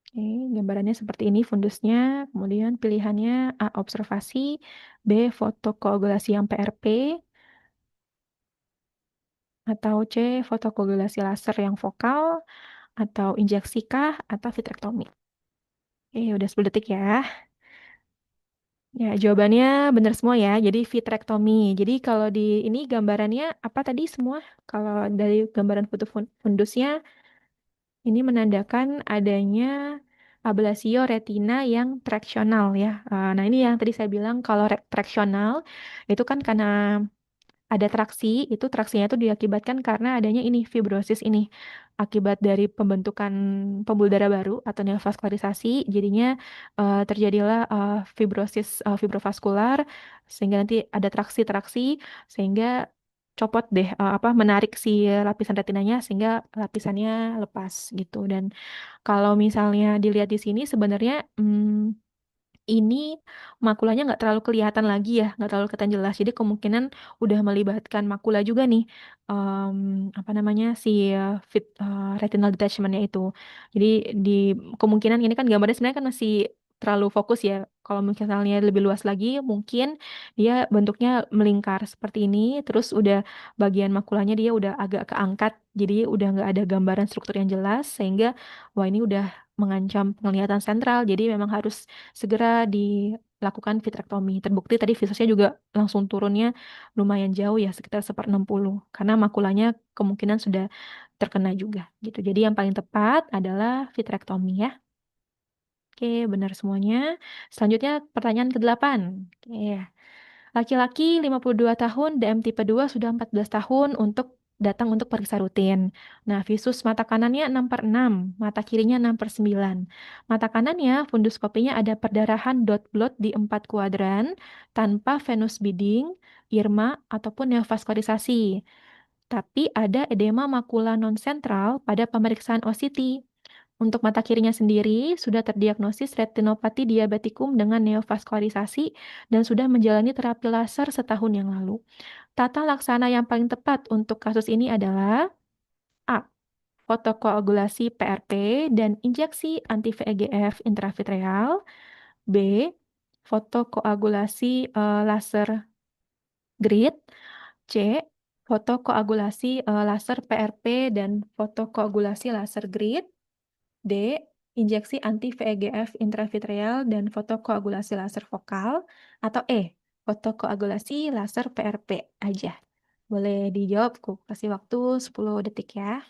Oke, gambarannya seperti ini fundusnya. Kemudian pilihannya A, observasi. B, fotokoagulasi yang PRP. Atau C, fotokoagulasi laser yang vokal. Atau injeksi kah? Atau vitrektomi. Oke, udah 10 detik ya. Ya, jawabannya benar semua ya. Jadi vitrektomi. Jadi kalau di ini gambarannya apa tadi semua? Kalau dari gambaran foto fundusnya ini menandakan adanya ablasio retina yang traksional ya. Nah, ini yang tadi saya bilang kalau traksional itu kan karena ada traksi, itu traksinya itu diakibatkan karena adanya ini fibrosis ini akibat dari pembentukan pembuluh darah baru atau neovaskularisasi, jadinya terjadilah fibrosis fibrovaskular sehingga nanti ada traksi-traksi sehingga copot deh apa menarik si lapisan retinanya sehingga lapisannya lepas gitu. Dan kalau misalnya dilihat di sini sebenarnya ini makulanya nggak terlalu kelihatan lagi ya, nggak terlalu kelihatan jelas. Jadi kemungkinan udah melibatkan makula juga nih, apa namanya si retinal detachmentnya itu. Jadi di kemungkinan ini kan gambarnya sebenarnya kan masih terlalu fokus ya. Kalau misalnya lebih luas lagi, mungkin dia bentuknya melingkar seperti ini. Terus udah bagian makulanya dia udah agak keangkat, jadi udah nggak ada gambaran struktur yang jelas sehingga wah ini udah mengancam penglihatan sentral. Jadi memang harus segera dilakukan vitrektomi. Terbukti tadi visusnya juga langsung turunnya lumayan jauh ya, sekitar 1/60. Karena makulanya kemungkinan sudah terkena juga gitu. Jadi yang paling tepat adalah vitrektomi ya. Oke, benar semuanya. Selanjutnya pertanyaan ke-8. Oke. Laki-laki 52 tahun, DM tipe 2 sudah 14 tahun datang untuk periksa rutin. Nah, visus mata kanannya 6/6, mata kirinya 6/9. Mata kanannya funduskopinya ada perdarahan dot blot di 4 kuadran tanpa venous beading, irma, ataupun neovaskularisasi. Tapi ada edema makula non-sentral pada pemeriksaan OCT. Untuk mata kirinya sendiri, sudah terdiagnosis retinopati diabetikum dengan neovaskularisasi dan sudah menjalani terapi laser setahun yang lalu. Tata laksana yang paling tepat untuk kasus ini adalah A. Fotokoagulasi PRP dan injeksi anti-VEGF intravitreal. B. Fotokoagulasi laser grid. C. Fotokoagulasi laser PRP dan fotokoagulasi laser grid. D. Injeksi anti-VEGF intravitreal dan fotokoagulasi laser vokal. Atau E. fotokoagulasi laser PRP aja. Boleh dijawab, aku kasih waktu 10 detik ya.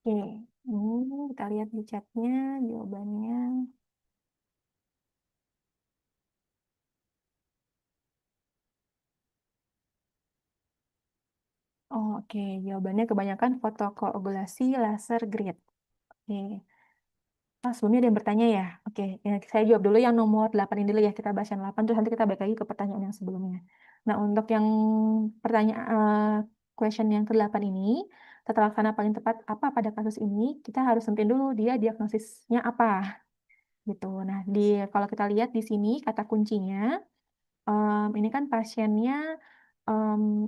Oke, kita lihat di chatnya jawabannya. Oh, oke, jawabannya kebanyakan fotokoagulasi laser grid. Oke. Sebelumnya ada yang bertanya ya? Oke, ya, saya jawab dulu yang nomor 8 ini dulu ya. Kita bahas yang 8, terus nanti kita balik lagi ke pertanyaan yang sebelumnya. Nah, untuk yang pertanyaan question yang ke-8 ini, tata laksana paling tepat apa pada kasus ini? Kita harus tentuin dulu dia diagnosisnya apa gitu. Nah, kalau kita lihat di sini kata kuncinya, ini kan pasiennya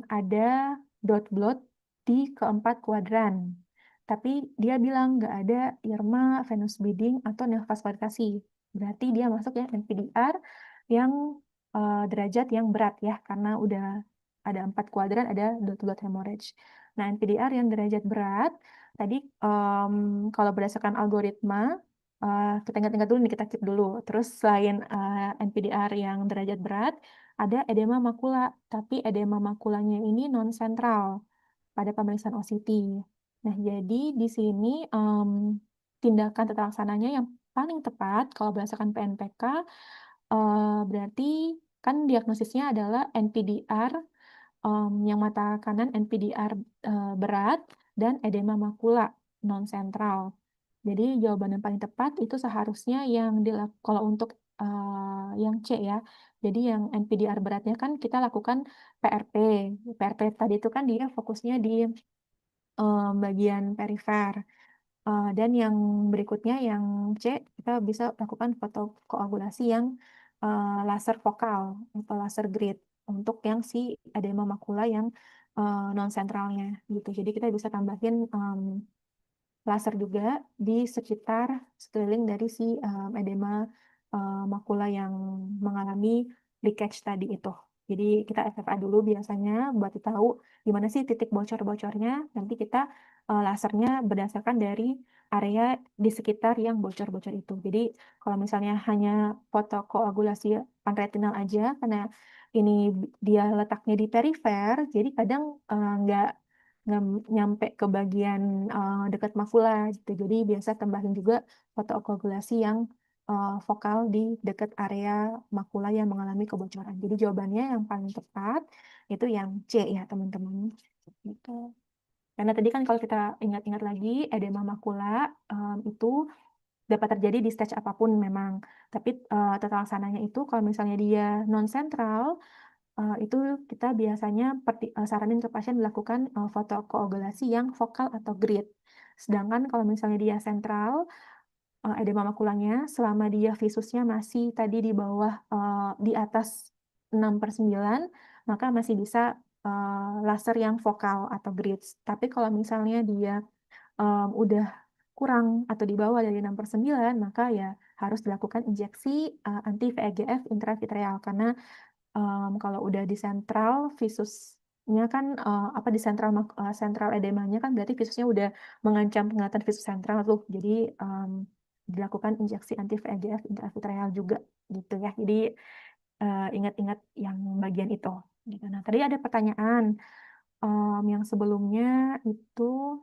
ada dot blood di keempat kuadran. Tapi dia bilang nggak ada irma, venous bleeding, atau neovaskularisasi. Berarti dia masuk ya NPDR yang derajat yang berat ya, karena udah ada 4 kuadran, ada dot blood hemorrhage. Nah, NPDR yang derajat berat, tadi kalau berdasarkan algoritma, kita ingat-ingat dulu nih, kita keep dulu. Terus selain NPDR yang derajat berat, ada edema makula, tapi edema makulanya ini non-sentral pada pemeriksaan OCT. Nah, jadi di sini tindakan tata laksananya yang paling tepat kalau berdasarkan PNPK berarti kan diagnosisnya adalah NPDR yang mata kanan NPDR berat dan edema makula non-sentral. Jadi jawaban yang paling tepat itu seharusnya yang kalau untuk yang C ya. Jadi yang NPDR beratnya kan kita lakukan PRP. PRP tadi itu kan dia fokusnya di bagian perifer. Dan yang berikutnya yang C, kita bisa lakukan fotokoagulasi yang laser vokal atau laser grid untuk yang si edema makula yang non sentralnya gitu. Jadi kita bisa tambahin laser juga di sekitar sekeliling dari si edema makula yang mengalami leakage tadi itu. Jadi kita FFA dulu biasanya buat tahu di mana sih titik bocor-bocornya. Nanti kita lasernya berdasarkan dari area di sekitar yang bocor-bocor itu. Jadi kalau misalnya hanya fotokoagulasi panretinal aja, karena ini dia letaknya di perifer, jadi kadang nggak nyampe ke bagian dekat makula gitu. Jadi biasa tambahin juga fotokoagulasi yang vokal di dekat area makula yang mengalami kebocoran. Jadi jawabannya yang paling tepat itu yang C ya teman-teman. Gitu. Karena tadi kan kalau kita ingat-ingat lagi edema makula itu dapat terjadi di stage apapun memang. Tapi tata laksananya itu kalau misalnya dia non sentral itu kita biasanya saranin ke pasien melakukan fotokoagulasi yang vokal atau grid. Sedangkan kalau misalnya dia sentral, edema makulanya, selama dia visusnya masih tadi di bawah, di atas 6/9, maka masih bisa laser yang vokal atau grid. Tapi kalau misalnya dia udah kurang atau di bawah dari 6/9, maka ya harus dilakukan injeksi anti VEGF intravitreal karena kalau udah di sentral visusnya kan apa di sentral edemanya kan berarti visusnya udah mengancam penglihatan visus sentral tuh. Jadi dilakukan injeksi anti VEGF intravitreal juga gitu ya. Jadi ingat-ingat yang bagian itu gitu. Nah, tadi ada pertanyaan yang sebelumnya itu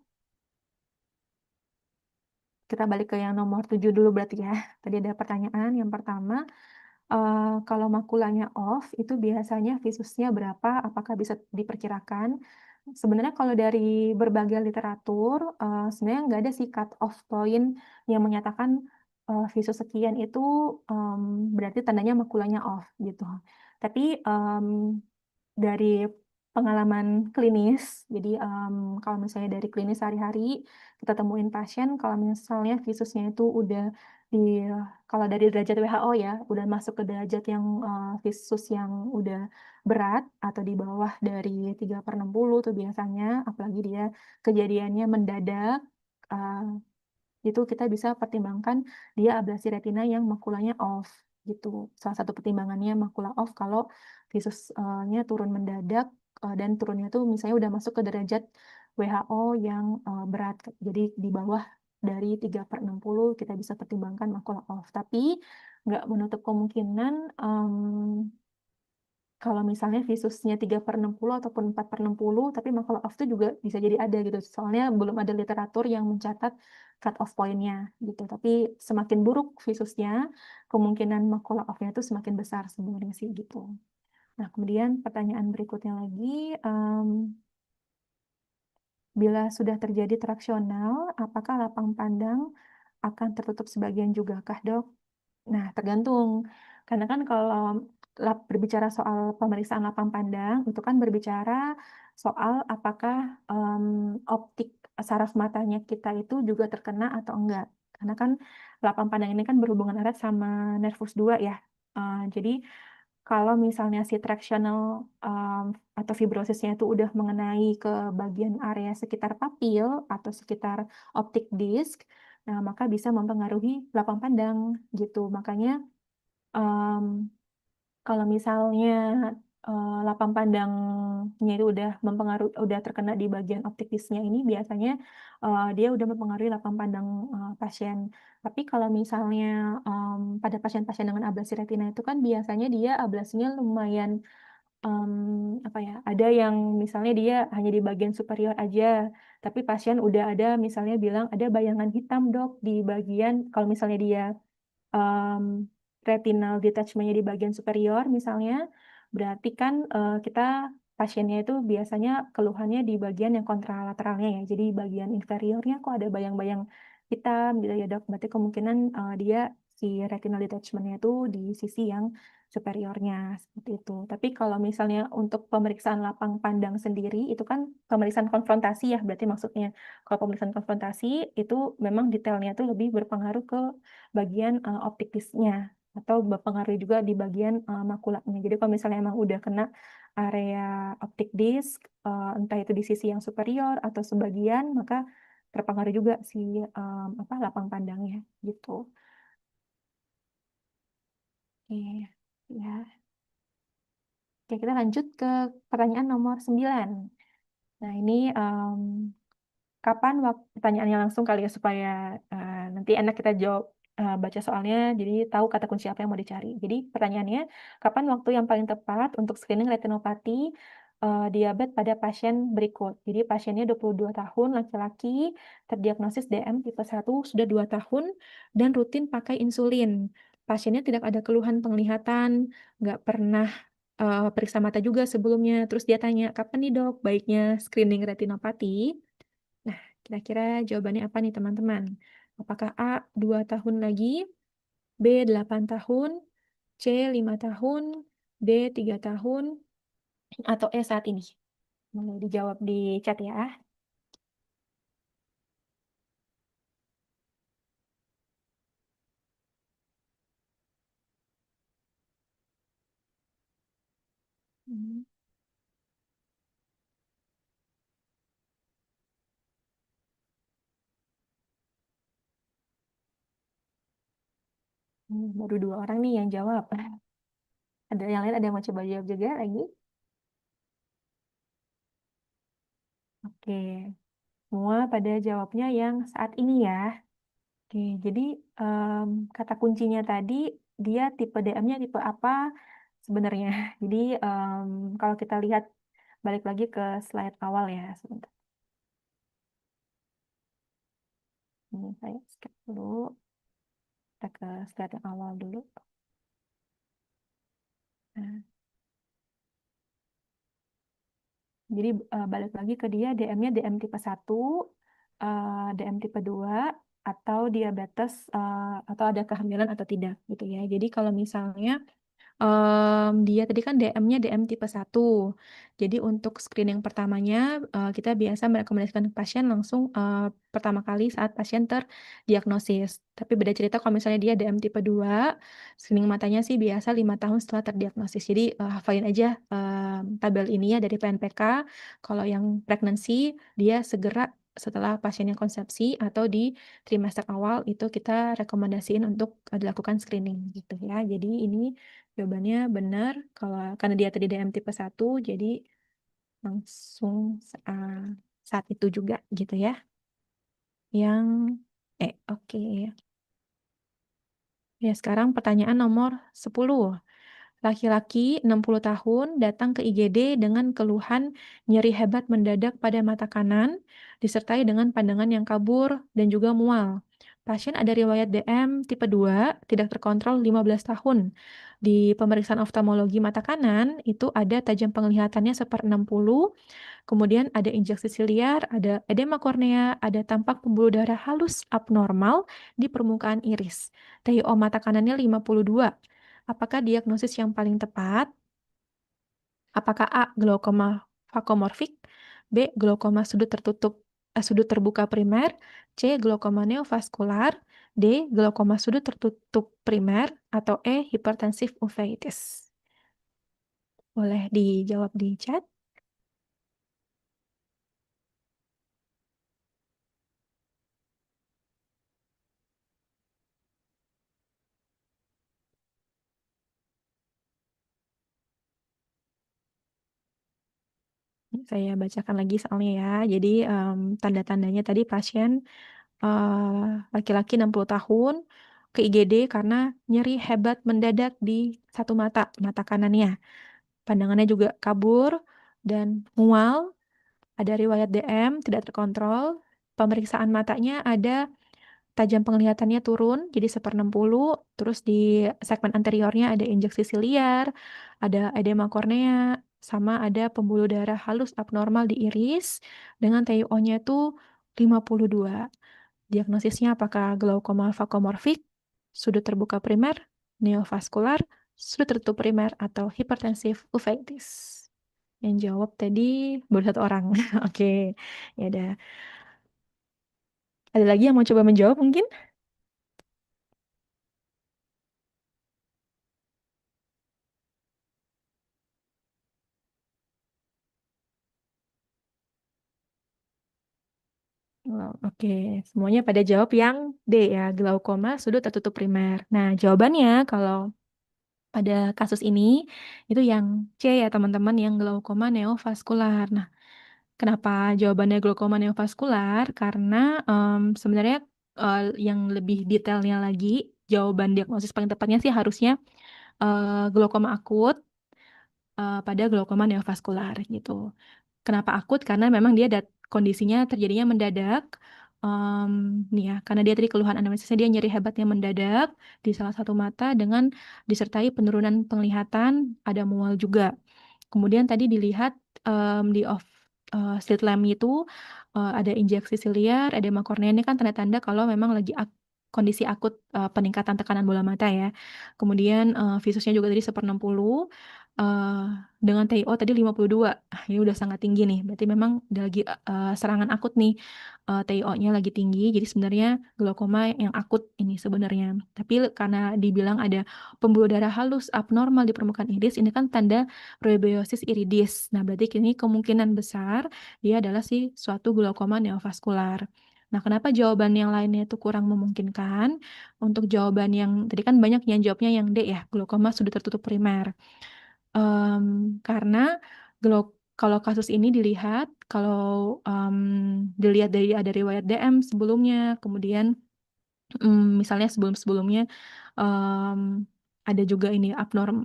kita balik ke yang nomor 7 dulu berarti ya. Tadi ada pertanyaan yang pertama, kalau makulanya off, itu biasanya visusnya berapa? Apakah bisa diperkirakan? Sebenarnya kalau dari berbagai literatur, sebenarnya nggak ada sih cut off point yang menyatakan visus sekian itu berarti tandanya makulanya off gitu. Tapi dari pengalaman klinis, jadi kalau misalnya dari klinis sehari-hari, kita temuin pasien kalau misalnya visusnya itu udah di kalau dari derajat WHO ya udah masuk ke derajat yang visus yang udah berat atau di bawah dari 3/60 tuh biasanya, apalagi dia kejadiannya mendadak, uh, itu kita bisa pertimbangkan dia ablasi retina yang makulanya off gitu. Salah satu pertimbangannya makula off kalau visusnya turun mendadak dan turunnya tuh misalnya udah masuk ke derajat WHO yang berat. Jadi di bawah dari 3/60 kita bisa pertimbangkan makula off. Tapi nggak menutup kemungkinan kalau misalnya visusnya 3/60 ataupun 4/60, tapi makula off itu juga bisa jadi ada gitu. Soalnya belum ada literatur yang mencatat cut off point-nya gitu. Tapi semakin buruk visusnya, kemungkinan makula off-nya itu semakin besar sebenarnya sih gitu. Nah, kemudian pertanyaan berikutnya lagi, bila sudah terjadi traksional, apakah lapang pandang akan tertutup sebagian juga kah, Dok? Nah, tergantung. Karena kan kalau berbicara soal pemeriksaan lapang pandang, itu kan berbicara soal apakah optik saraf matanya kita itu juga terkena atau enggak. Karena kan lapang pandang ini kan berhubungan erat sama nervus 2 ya. Jadi kalau misalnya si tractional atau fibrosisnya itu udah mengenai ke bagian area sekitar papil atau sekitar optik disk, nah maka bisa mempengaruhi lapang pandang gitu. Makanya em, kalau misalnya lapang pandangnya itu udah mempengaruhi, udah terkena di bagian optik disknya ini, biasanya dia udah mempengaruhi lapang pandang pasien. Tapi kalau misalnya pada pasien-pasien dengan ablasi retina itu kan biasanya dia ablasinya lumayan apa ya? Ada yang misalnya dia hanya di bagian superior aja, tapi pasien udah ada misalnya bilang ada bayangan hitam dok di bagian kalau misalnya dia um, retinal detachment-nya di bagian superior misalnya, berarti kan kita pasiennya itu biasanya keluhannya di bagian yang kontralateralnya ya. Jadi bagian inferiornya kok ada bayang-bayang hitam gitu ya dok. Berarti kemungkinan dia si retinal detachment-nya itu di sisi yang superiornya seperti itu. Tapi kalau misalnya untuk pemeriksaan lapang pandang sendiri itu kan pemeriksaan konfrontasi ya berarti maksudnya. Kalau pemeriksaan konfrontasi itu memang detailnya itu lebih berpengaruh ke bagian optik disknya atau berpengaruh juga di bagian makulanya. Jadi kalau misalnya emang udah kena area optik disk, entah itu di sisi yang superior atau sebagian, maka terpengaruh juga si apa lapang pandangnya gitu. Oke, ya. Oke, kita lanjut ke pertanyaan nomor 9. Nah, ini kapan waktu pertanyaannya langsung kali ya supaya nanti enak kita jawab baca soalnya jadi tahu kata kunci apa yang mau dicari. Jadi pertanyaannya kapan waktu yang paling tepat untuk screening retinopati diabetes pada pasien berikut. Jadi pasiennya 22 tahun laki-laki terdiagnosis DM tipe 1 sudah 2 tahun dan rutin pakai insulin. Pasiennya tidak ada keluhan penglihatan, nggak pernah periksa mata juga sebelumnya. Terus dia tanya, kapan nih dok baiknya screening retinopati? Nah, kira-kira jawabannya apa nih teman-teman? Apakah A 2 tahun lagi, B 8 tahun, C 5 tahun, D 3 tahun, atau E saat ini? Boleh dijawab di chat ya. Hmm, baru 2 orang nih yang jawab. Ada yang lain ada yang mau coba jawab juga lagi? Oke, semua pada jawabnya yang saat ini ya. Oke, jadi kata kuncinya tadi dia tipe DM-nya tipe apa sebenarnya. Jadi kalau kita lihat balik lagi ke slide awal ya sebentar. Ini saya skip dulu. Kita ke slide yang awal dulu. Nah, jadi balik lagi ke dia DM-nya DM tipe 1, DM tipe 2, atau diabetes atau ada kehamilan atau tidak gitu ya. Jadi kalau misalnya dia tadi kan DM-nya DM tipe 1. Jadi untuk screening pertamanya kita biasa merekomendasikan ke pasien langsung pertama kali saat pasien terdiagnosis. Tapi beda cerita kalau misalnya dia DM tipe 2, screening matanya sih biasa 5 tahun setelah terdiagnosis. Jadi hafalin aja tabel ini ya dari PNPK. Kalau yang pregnancy dia segera setelah pasiennya konsepsi atau di trimester awal itu kita rekomendasiin untuk dilakukan screening gitu ya. Jadi ini jawabannya benar kalau karena dia tadi DM tipe 1 jadi langsung saat itu juga gitu ya. Yang oke. Ya, sekarang pertanyaan nomor 10. Laki-laki 60 tahun datang ke IGD dengan keluhan nyeri hebat mendadak pada mata kanan, disertai dengan pandangan yang kabur dan juga mual. Pasien ada riwayat DM tipe 2, tidak terkontrol 15 tahun. Di pemeriksaan oftalmologi mata kanan, itu ada tajam penglihatannya 1/60, kemudian ada injeksi siliar, ada edema kornea, ada tampak pembuluh darah halus abnormal di permukaan iris. TIO mata kanannya 52. Apakah diagnosis yang paling tepat? Apakah A. Glaukoma vakomorfik, B. Glaukoma sudut terbuka primer, C. Glaukoma neovaskular, D. Glaukoma sudut tertutup primer, atau E. Hipertensif uveitis. Boleh dijawab di chat. Saya bacakan lagi soalnya ya. Jadi tanda-tandanya tadi pasien laki-laki 60 tahun ke IGD karena nyeri hebat mendadak di satu mata kanannya. Pandangannya juga kabur dan mual, ada riwayat DM tidak terkontrol. Pemeriksaan matanya ada tajam penglihatannya turun jadi 1/60, terus di segmen anteriornya ada injeksi siliar, ada edema kornea, sama ada pembuluh darah halus abnormal di iris dengan TIO-nya itu 52. Diagnosisnya apakah glaukoma vakomorfik, sudut terbuka primer, neovaskular, sudut tertutup primer, atau hipertensif uveitis? Yang jawab tadi baru satu orang. Oke, ya udah. Ada lagi yang mau coba menjawab mungkin? Oh, oke, semuanya pada jawab yang D ya, glaukoma sudut tertutup primer. Nah, jawabannya kalau pada kasus ini itu yang C ya teman-teman, yang glaukoma neovaskular. Nah, kenapa jawabannya glaukoma neovaskular? Karena sebenarnya yang lebih detailnya lagi, jawaban diagnosis paling tepatnya sih harusnya glaukoma akut pada glaukoma neovaskular gitu. Kenapa akut? Karena memang dia kondisinya terjadinya mendadak. Nih ya, karena dia tadi keluhan anamnesisnya dia nyeri hebatnya mendadak di salah satu mata dengan disertai penurunan penglihatan, ada mual juga. Kemudian tadi dilihat di slit lamp itu ada injeksi siliar, edema kornea, ini kan tanda-tanda kalau memang lagi kondisi akut peningkatan tekanan bola mata ya. Kemudian visusnya juga tadi 1/60. Dengan TIO tadi 52. Ini udah sangat tinggi nih. Berarti memang udah lagi serangan akut nih. TIO-nya lagi tinggi. Jadi sebenarnya glaukoma yang akut ini sebenarnya. Tapi karena dibilang ada pembuluh darah halus abnormal di permukaan iris, ini kan tanda rubeosis iridis. Nah, berarti ini kemungkinan besar dia adalah suatu glaukoma neovaskular. Nah, kenapa jawaban yang lainnya itu kurang memungkinkan? Untuk jawaban yang tadi kan banyak yang jawabnya yang D ya, glaukoma sudut tertutup primer. Karena kalau kasus ini dilihat, kalau dilihat dari ada riwayat DM sebelumnya, kemudian misalnya sebelum-sebelumnya ada juga ini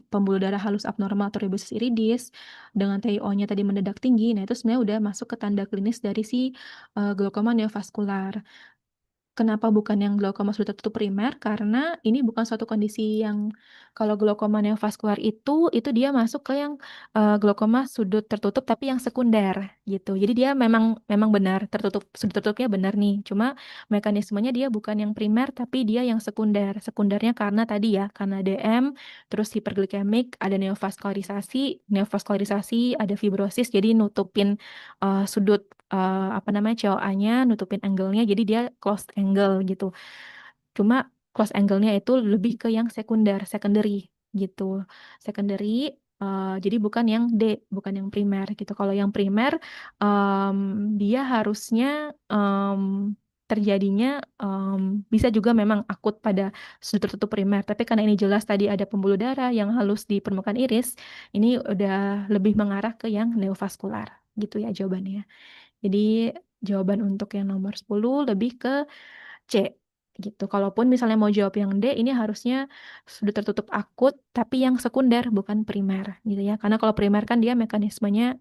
pembuluh darah halus abnormal atau rubeosis iridis dengan TIO-nya tadi mendadak tinggi. Nah, itu sebenarnya udah masuk ke tanda klinis dari glaukoma neovaskular. Kenapa bukan yang glaukoma sudut tertutup primer? Karena ini bukan suatu kondisi yang kalau glaukoma neovaskular itu dia masuk ke yang glaukoma sudut tertutup tapi yang sekunder gitu. Jadi dia memang benar sudut tertutupnya benar nih. Cuma mekanismenya dia bukan yang primer tapi dia yang sekunder. Sekundernya karena tadi ya, karena DM, terus hiperglikemik, ada neovaskularisasi, ada fibrosis jadi nutupin sudut COA-nya, nutupin angle-nya jadi dia closed angle gitu. Cuma closed angle-nya itu lebih ke yang secondary gitu. Secondary Jadi bukan yang D, bukan yang primer gitu. Kalau yang primer, dia harusnya terjadinya bisa juga memang akut pada sudut tertutup primer. Tapi karena ini jelas tadi ada pembuluh darah yang halus di permukaan iris, ini udah lebih mengarah ke yang neovaskular gitu ya jawabannya. Jadi jawaban untuk yang nomor 10 lebih ke C gitu. Kalaupun misalnya mau jawab yang D, ini harusnya sudah tertutup akut, tapi yang sekunder bukan primer gitu ya. Karena kalau primer kan dia mekanismenya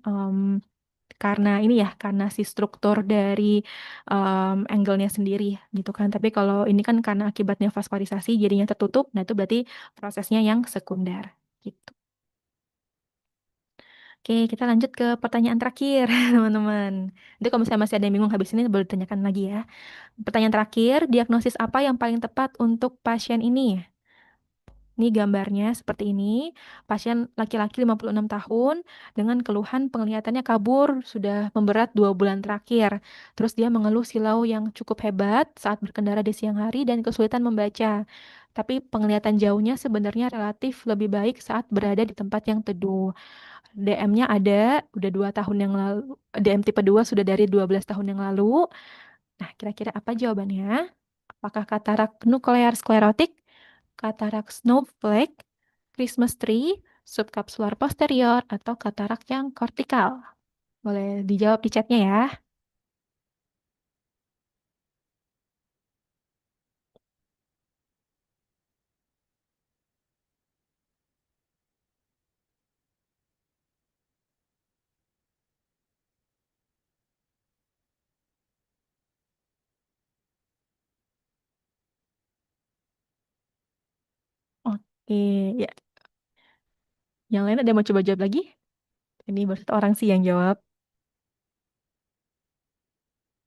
karena ini ya, karena si struktur dari angle-nya sendiri gitu kan. Tapi kalau ini kan karena akibatnya vaskularisasi jadinya tertutup, nah itu berarti prosesnya yang sekunder gitu. Oke, kita lanjut ke pertanyaan terakhir, teman-teman. Nanti kalau misalnya masih ada yang bingung habis ini boleh ditanyakan lagi ya. Pertanyaan terakhir, diagnosis apa yang paling tepat untuk pasien ini? Ini gambarnya seperti ini. Pasien laki-laki 56 tahun dengan keluhan penglihatannya kabur sudah memberat 2 bulan terakhir. Terus dia mengeluh silau yang cukup hebat saat berkendara di siang hari dan kesulitan membaca. Tapi penglihatan jauhnya sebenarnya relatif lebih baik saat berada di tempat yang teduh. DM-nya ada, udah 2 tahun yang lalu. DM tipe 2 sudah dari 12 tahun yang lalu. Nah, kira-kira apa jawabannya? Apakah katarak nuklear sklerotik, katarak snowflake, Christmas tree, subkapsular posterior, atau katarak yang kortikal? Boleh dijawab di chatnya ya. Oke, ya. Yang lain ada yang mau coba jawab lagi? Ini baru satu orang sih yang jawab.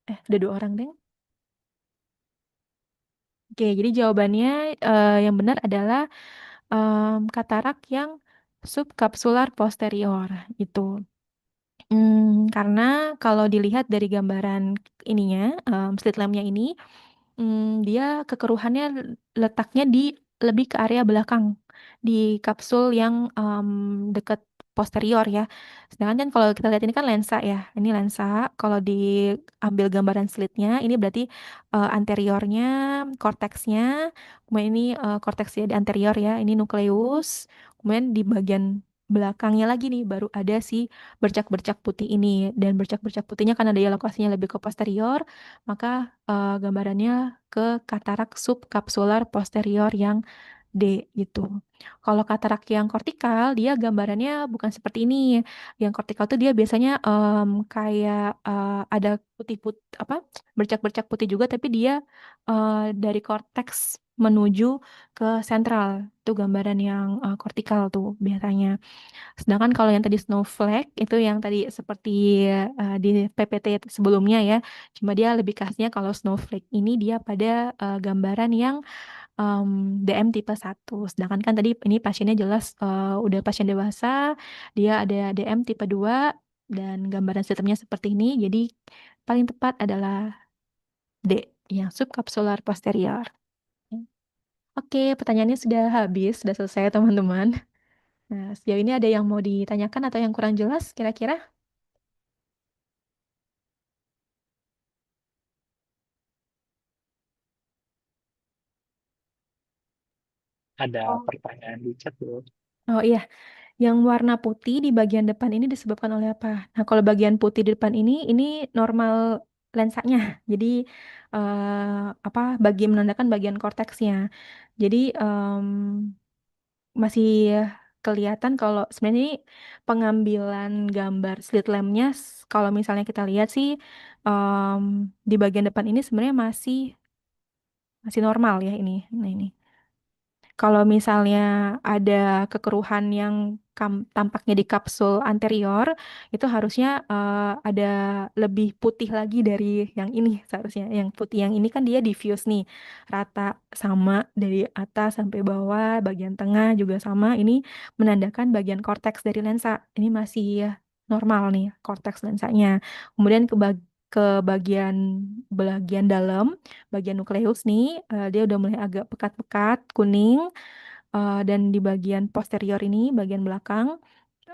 Udah 2 orang deh. Oke, jadi jawabannya yang benar adalah katarak yang subkapsular posterior itu. Karena kalau dilihat dari gambaran ininya, slit lamp-nya ini, dia kekeruhannya letaknya di lebih ke area belakang di kapsul yang dekat posterior ya. Sedangkan kan kalau kita lihat ini kan lensa ya, ini lensa. Kalau diambil gambaran slitnya, ini berarti anteriornya, korteksnya, kemudian ini korteksnya di anterior ya, ini nukleus, kemudian di bagian belakangnya lagi nih baru ada si bercak-bercak putih ini dan bercak-bercak putihnya karena dia lokasinya lebih ke posterior, maka gambarannya ke katarak subkapsular posterior yang D gitu. Kalau katarak yang kortikal, dia gambarannya bukan seperti ini. Yang kortikal tuh dia biasanya kayak ada putih-putih apa bercak-bercak putih juga, tapi dia dari korteks menuju ke sentral. Itu gambaran yang kortikal tuh biasanya. Sedangkan kalau yang tadi snowflake itu yang tadi seperti di PPT sebelumnya ya, cuma dia lebih khasnya kalau snowflake ini dia pada gambaran yang DM tipe 1. Sedangkan kan tadi ini pasiennya jelas udah pasien dewasa, dia ada DM tipe 2 dan gambaran sistemnya seperti ini. Jadi paling tepat adalah D yang subkapsular posterior. Oke, pertanyaannya sudah habis, sudah selesai teman-teman. Nah, sejauh ini ada yang mau ditanyakan atau yang kurang jelas kira-kira?
Ada
Oh.
pertanyaan di chat loh.
Oh iya, yang warna putih di bagian depan ini disebabkan oleh apa? Nah, kalau bagian putih di depan ini normal lensanya. Jadi apa? Menandakan bagian korteksnya. Jadi masih kelihatan kalau sebenarnya ini pengambilan gambar slit lamp-nya kalau misalnya kita lihat sih di bagian depan ini sebenarnya masih masih normal ya ini. Nah, ini. Kalau misalnya ada kekeruhan yang tampaknya di kapsul anterior, itu harusnya ada lebih putih lagi dari yang ini seharusnya. Yang putih yang ini kan dia diffuse nih, rata sama dari atas sampai bawah, bagian tengah juga sama. Ini menandakan bagian korteks dari lensa. Ini masih normal nih korteks lensanya. Kemudian ke bagian bagian dalam bagian nukleus nih, dia udah mulai agak pekat-pekat, kuning, dan di bagian posterior ini, bagian belakang,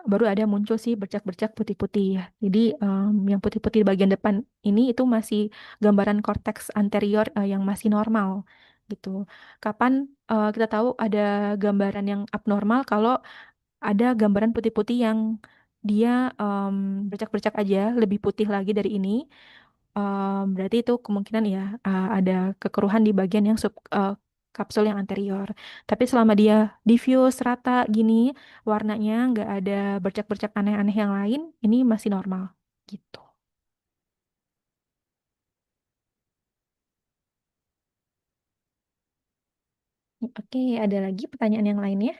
baru ada muncul sih bercak-bercak putih-putih ya. Jadi yang putih-putih di bagian depan ini itu masih gambaran korteks anterior yang masih normal gitu. Kapan kita tahu ada gambaran yang abnormal kalau ada gambaran putih-putih yang dia bercak-bercak aja lebih putih lagi dari ini. Berarti itu kemungkinan ya ada kekeruhan di bagian yang kapsul yang anterior. Tapi selama dia diffuse rata gini, warnanya nggak ada bercak-bercak aneh-aneh yang lain, ini masih normal gitu. Oke, ada lagi pertanyaan yang lainnya?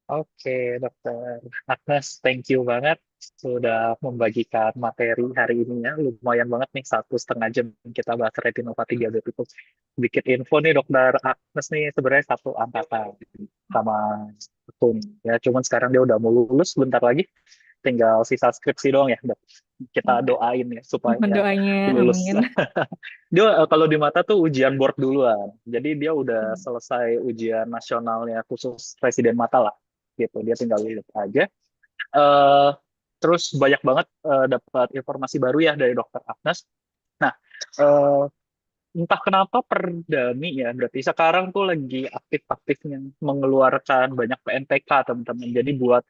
Oke, Dokter Agnes, thank you banget sudah membagikan materi hari ini ya. Lumayan banget nih 1,5 jam kita bahas retinopati diabetes. Sedikit info nih Dokter Agnes nih sebenarnya satu angkatan sama aku nih. Ya, cuman sekarang dia udah mau lulus bentar lagi. Tinggal sisa skripsi doang ya, Dok. Kita
Iya.
doain ya
Mohon
supaya
doanya,
lulus.
amin.
Dia kalau di mata tuh ujian board duluan. Jadi dia udah
Hmm.
selesai ujian nasionalnya khusus presiden mata lah. Gitu. Dia tinggal lihat aja. Eh, terus banyak banget dapat informasi baru ya dari Dokter Agnes. Nah, eh, entah kenapa Perdami ya, berarti sekarang tuh lagi aktif-aktifnya mengeluarkan banyak PNPK teman-teman. Jadi buat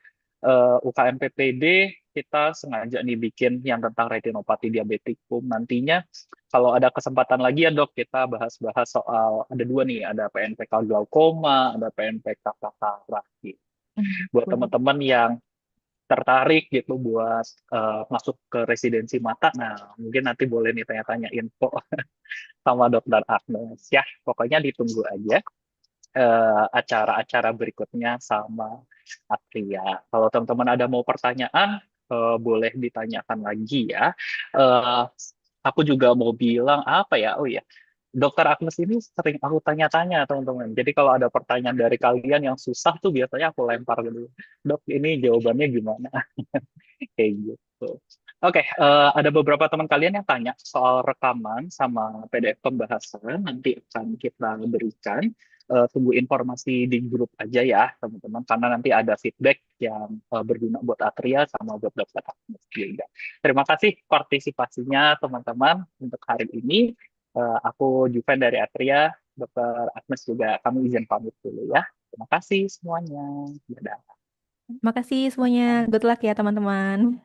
UKM PPD kita sengaja nih bikin yang tentang retinopati diabetikum. Nantinya kalau ada kesempatan lagi ya dok, kita bahas-bahas soal ada dua nih, ada PNPK glaukoma, ada PNPK katarak. Buat
Boleh.
teman-teman yang tertarik gitu buat masuk ke residensi mata, nah mungkin nanti boleh nih tanya-tanya info sama Dokter Agnes. Ya, pokoknya ditunggu aja acara-acara berikutnya sama Atria. Kalau teman-teman ada mau pertanyaan, boleh ditanyakan lagi ya. Eh, aku juga mau bilang apa ya? Oh ya, Dokter Agnes ini sering aku tanya-tanya teman-teman. Jadi kalau ada pertanyaan dari kalian yang susah tuh biasanya aku lempar dulu. Dok, ini jawabannya gimana? Kayak gitu. Oke, ada beberapa teman kalian yang tanya soal rekaman sama PDF pembahasan. Nanti akan kita berikan. Tunggu informasi di grup aja ya, teman-teman. Karena nanti ada feedback yang berguna buat Atria sama buat Dokter Agnes juga. Terima kasih partisipasinya, teman-teman, untuk hari ini. Aku Juven dari Atria, Dokter Agnes juga kami izin pamit dulu ya. Terima kasih semuanya. Dadah.
Makasih semuanya. Good luck ya teman-teman.